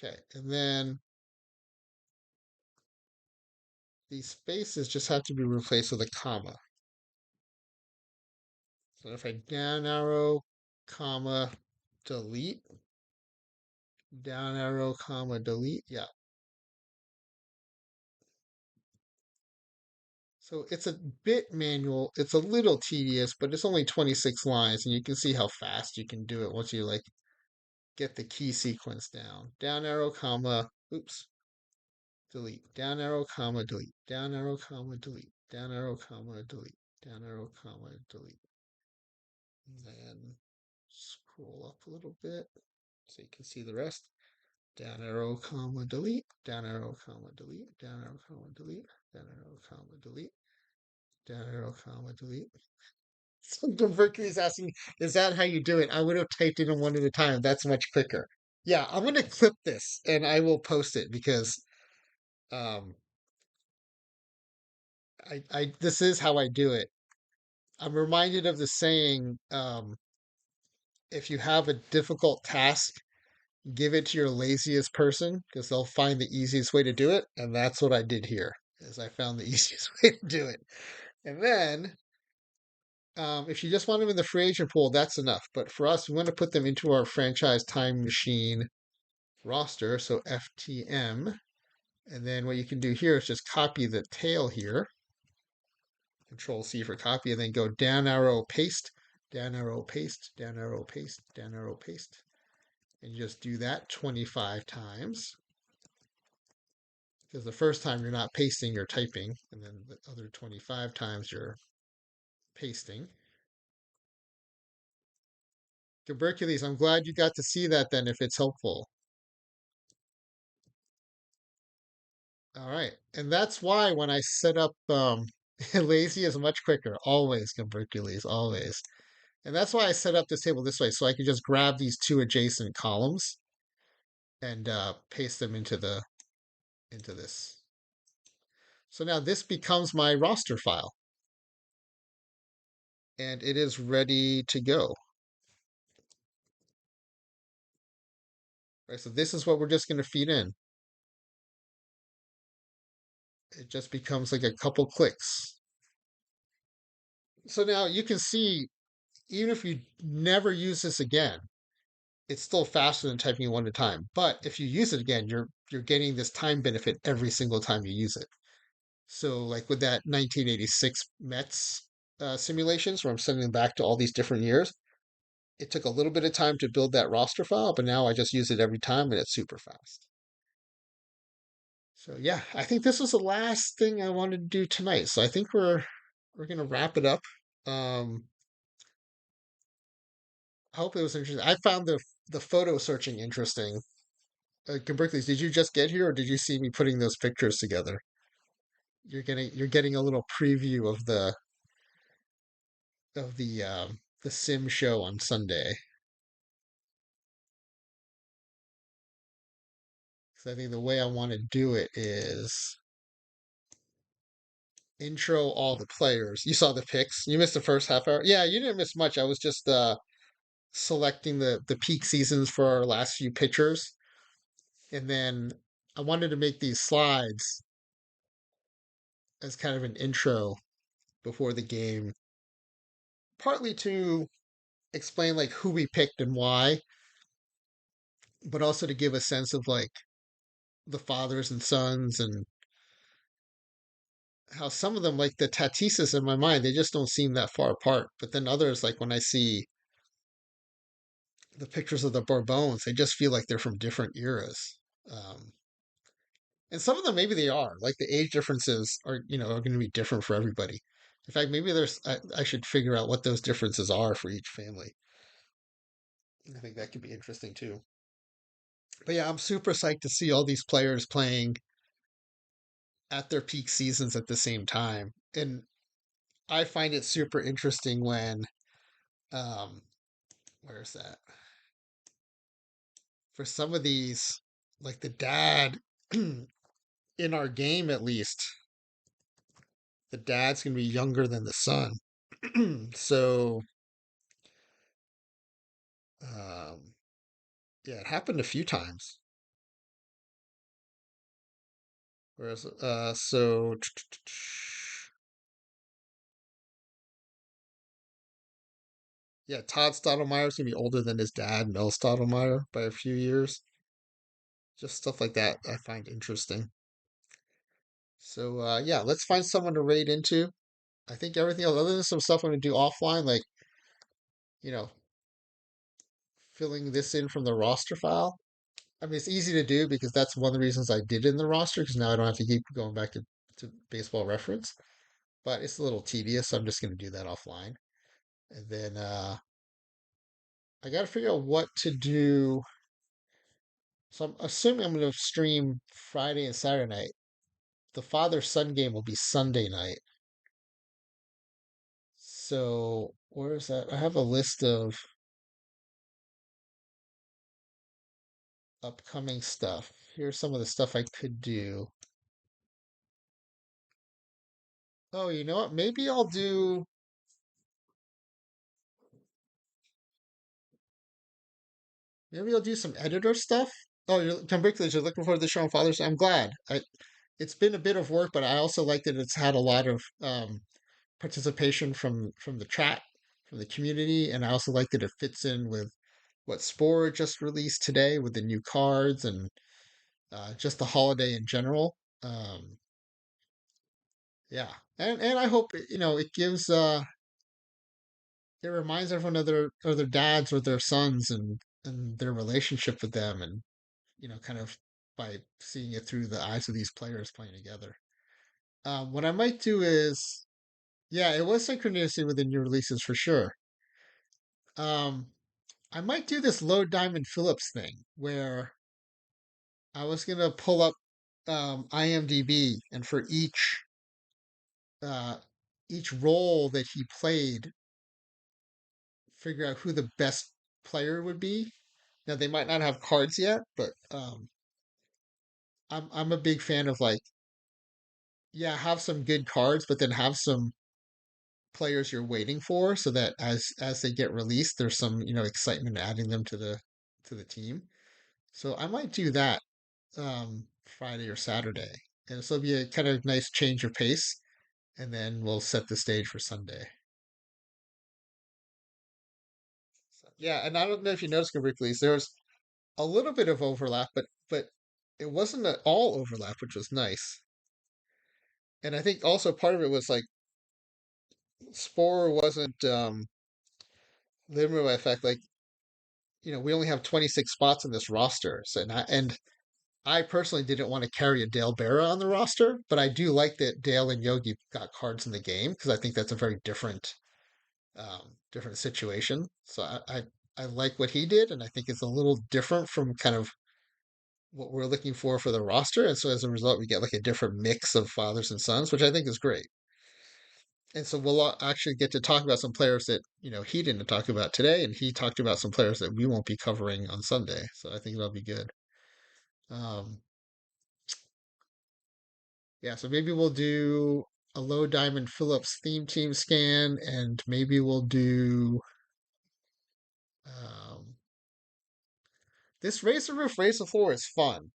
S1: Okay, and then these spaces just have to be replaced with a comma. So if I down arrow, comma, delete, down arrow, comma, delete. Yeah. So it's a bit manual. It's a little tedious, but it's only 26 lines, and you can see how fast you can do it once you like get the key sequence down. Down arrow, comma, oops, delete. Down arrow, comma, delete. Down arrow, comma, delete. Down arrow, comma, delete. Down arrow, comma, delete. And then scroll up a little bit so you can see the rest. Down arrow, comma, delete. Down arrow, comma, delete. Down arrow, comma, delete. Down arrow, comma, delete. Down arrow, comma, delete. So Mercury's asking, is that how you do it? I would have typed it in one at a time. That's much quicker. Yeah, I'm gonna clip this and I will post it because um I this is how I do it. I'm reminded of the saying, if you have a difficult task, give it to your laziest person because they'll find the easiest way to do it. And that's what I did here, is I found the easiest way to do it. And then if you just want them in the free agent pool, that's enough. But for us, we want to put them into our franchise time machine roster. So FTM. And then what you can do here is just copy the tail here. Control C for copy, and then go down arrow, paste, down arrow, paste, down arrow, paste, down arrow, paste. And you just do that 25 times. Because the first time you're not pasting, you're typing. And then the other 25 times you're pasting. Tubercules, I'm glad you got to see that then if it's helpful. All right. And that's why when I set up lazy is much quicker. Always Tubercules, always. And that's why I set up this table this way. So I can just grab these two adjacent columns and paste them into this. So now this becomes my roster file. And it is ready to go. Right, so this is what we're just going to feed in. It just becomes like a couple clicks. So now you can see, even if you never use this again, it's still faster than typing one at a time. But if you use it again, you're getting this time benefit every single time you use it. So like with that 1986 Mets simulations, where I'm sending them back to all these different years, it took a little bit of time to build that roster file, but now I just use it every time and it's super fast. So yeah, I think this was the last thing I wanted to do tonight. So I think we're gonna wrap it up. Um, I hope it was interesting. I found the photo searching interesting. Berkeley, did you just get here, or did you see me putting those pictures together? You're getting a little preview of the sim show on Sunday. So I think the way I want to do it is intro all the players. You saw the picks. You missed the first half hour. Yeah, you didn't miss much. I was just selecting the peak seasons for our last few pitchers, and then I wanted to make these slides as kind of an intro before the game, partly to explain like who we picked and why, but also to give a sense of like the fathers and sons and how some of them, like the Tatises in my mind, they just don't seem that far apart. But then others, like when I see the pictures of the Bourbones, they just feel like they're from different eras. Um, and some of them, maybe they are. Like the age differences are going to be different for everybody. In fact, maybe I should figure out what those differences are for each family. I think that could be interesting too. But yeah, I'm super psyched to see all these players playing at their peak seasons at the same time. And I find it super interesting when, um, where's that? For some of these, like the dad in our game at least, the dad's gonna be younger than the son. So, um, yeah, it happened a few times. Whereas, so Yeah, Todd Stottlemyre's gonna be older than his dad, Mel Stottlemyre, by a few years. Just stuff like that I find interesting. So yeah, let's find someone to raid into. I think everything else, other than some stuff I'm gonna do offline, like you know, filling this in from the roster file. I mean, it's easy to do because that's one of the reasons I did it in the roster because now I don't have to keep going back to baseball reference. But it's a little tedious, so I'm just gonna do that offline. And then I gotta figure out what to do. So I'm assuming I'm gonna stream Friday and Saturday night. The father son game will be Sunday night. So where is that? I have a list of upcoming stuff. Here's some of the stuff I could do. Oh, you know what? Maybe I'll do some editor stuff. Oh, Tom Brickley, you're looking forward to the show on Father's Day. I'm glad. It's been a bit of work, but I also like that it's had a lot of participation from the chat, from the community, and I also like that it fits in with what Spore just released today with the new cards and just the holiday in general. Um, yeah, and I hope it gives it reminds everyone of their dads or their sons and their relationship with them, and kind of by seeing it through the eyes of these players playing together. What I might do is, yeah, it was synchronicity with the new releases for sure. Um, I might do this low Diamond Phillips thing where I was gonna pull up IMDb and for uh, each role that he played, figure out who the best player would be. Now they might not have cards yet, but I'm a big fan of like, yeah, have some good cards, but then have some players you're waiting for, so that as they get released, there's some excitement adding them to the team. So I might do that Friday or Saturday, and this will be a kind of nice change of pace, and then we'll set the stage for Sunday. So, yeah, and I don't know if you noticed, Ripley's, there's a little bit of overlap, but it wasn't at all overlap, which was nice. And I think also part of it was like Spore wasn't limited by the fact like we only have 26 spots in this roster, so and I personally didn't want to carry a Dale Berra on the roster, but I do like that Dale and Yogi got cards in the game because I think that's a very different situation. So I like what he did, and I think it's a little different from kind of what we're looking for the roster. And so as a result, we get like a different mix of fathers and sons, which I think is great. And so we'll actually get to talk about some players that he didn't talk about today, and he talked about some players that we won't be covering on Sunday. So I think that'll be good. Um, yeah, so maybe we'll do a low diamond Phillips theme team scan, and maybe we'll do um, this raise the roof, raise the floor is fun.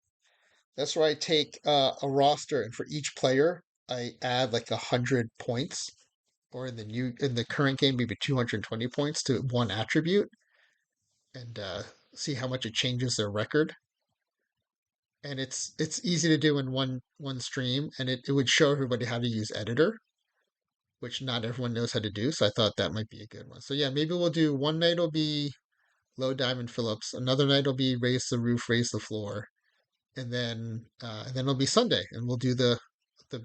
S1: That's where I take a roster, and for each player, I add like 100 points, or in the current game, maybe 220 points to one attribute, and see how much it changes their record. And it's easy to do in one stream, and it would show everybody how to use editor, which not everyone knows how to do. So I thought that might be a good one. So yeah, maybe we'll do one night will be low diamond Phillips, another night will be raise the roof, raise the floor, and then it'll be Sunday, and we'll do the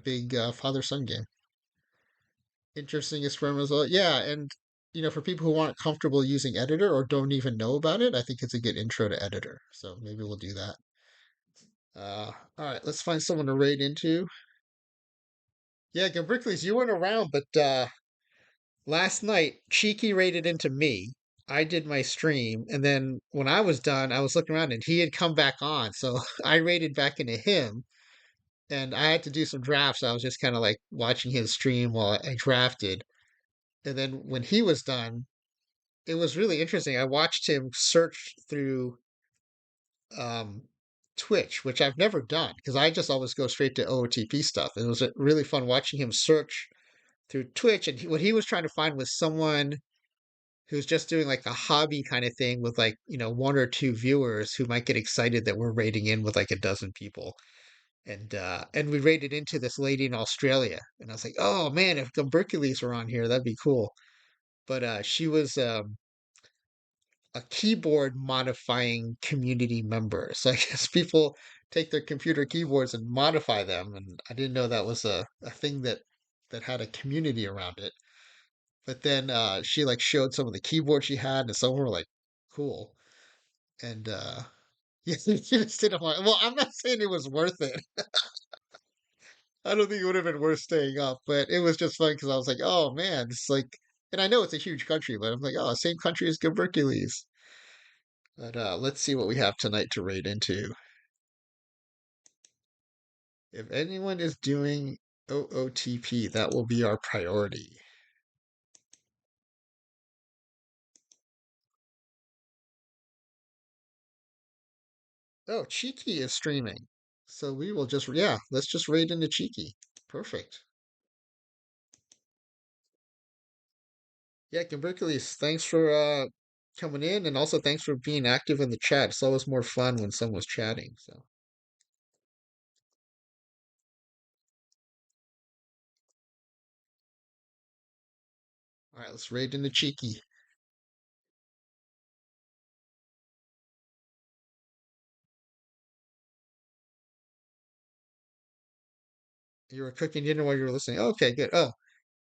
S1: big father son game. Interesting experiment as well. Yeah, and for people who aren't comfortable using editor or don't even know about it, I think it's a good intro to editor. So maybe we'll do that. All right, let's find someone to raid into. Yeah, Gambrickley's, you weren't around, but last night Cheeky raided into me. I did my stream, and then when I was done, I was looking around and he had come back on. So I raided back into him, and I had to do some drafts. I was just kind of like watching his stream while I drafted. And then when he was done, it was really interesting. I watched him search through um, Twitch, which I've never done because I just always go straight to OOTP stuff. It was really fun watching him search through Twitch, and what he was trying to find was someone who's just doing like a hobby kind of thing with like, one or two viewers who might get excited that we're raiding in with like a dozen people. And we raided into this lady in Australia. And I was like, oh man, if Gumbercules were on here, that'd be cool. But she was a keyboard modifying community member. So I guess people take their computer keyboards and modify them. And I didn't know that was a thing that had a community around it. But then she like showed some of the keyboards she had, and some were like cool. And yeah, she just didn't want. Well, I'm not saying it was worth it. I don't think it would have been worth staying up, but it was just fun because I was like, oh man, it's like, and I know it's a huge country, but I'm like, oh, same country as Hercules. But let's see what we have tonight to raid into. If anyone is doing OOTP, that will be our priority. Oh, Cheeky is streaming. So we will just, yeah, let's just raid into Cheeky. Perfect. Yeah, Hercules, thanks for coming in, and also thanks for being active in the chat. It's always more fun when someone's chatting. So, all right, let's raid into Cheeky. You were cooking dinner while you were listening. Okay, good. Oh,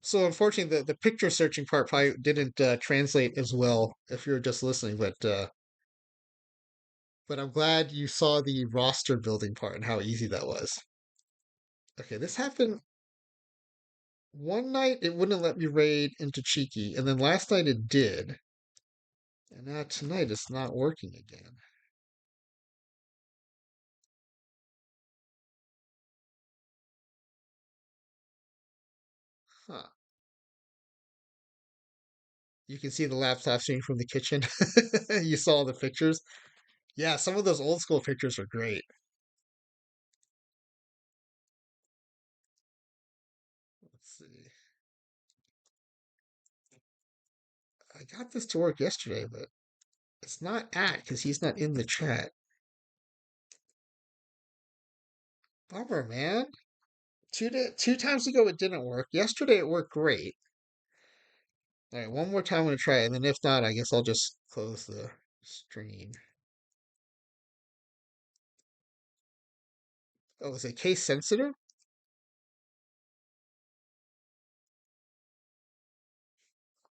S1: so unfortunately, the picture searching part probably didn't translate as well if you were just listening, but I'm glad you saw the roster building part and how easy that was. Okay, this happened one night. It wouldn't let me raid into Cheeky, and then last night it did, and now tonight it's not working again. Huh. You can see the laptop screen from the kitchen. You saw the pictures. Yeah, some of those old school pictures are great. Let's see. I got this to work yesterday, but it's not at because he's not in the chat. Bummer, man. Two times ago it didn't work. Yesterday it worked great. All right, one more time I'm gonna try it, and then if not, I guess I'll just close the stream. Oh, is it case sensitive?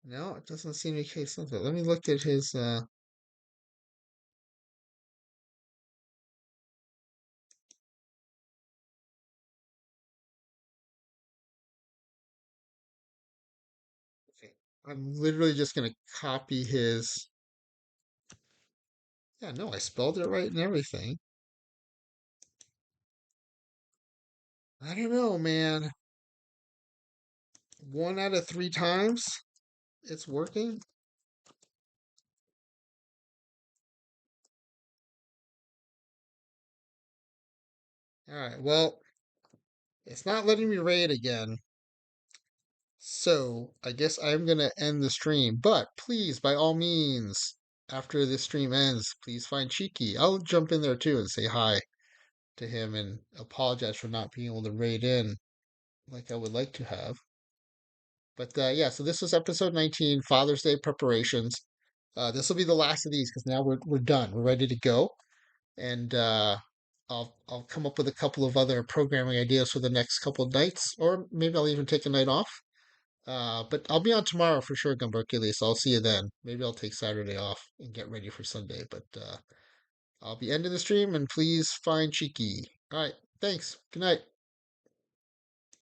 S1: No, it doesn't seem to be case sensitive. Let me look at his okay. I'm literally just gonna copy his. Yeah, no, I spelled it right and everything. I don't know, man. One out of three times it's working. All right, well, it's not letting me raid again. So I guess I'm gonna end the stream. But please, by all means, after this stream ends, please find Cheeky. I'll jump in there too and say hi to him and apologize for not being able to raid in like I would like to have. But yeah, so this was episode 19, Father's Day preparations. This will be the last of these because now we're done. We're ready to go, and I'll come up with a couple of other programming ideas for the next couple of nights, or maybe I'll even take a night off. But I'll be on tomorrow for sure, Gumberkili, so I'll see you then. Maybe I'll take Saturday off and get ready for Sunday, but I'll be ending the stream and please find Cheeky. All right, thanks. Good night.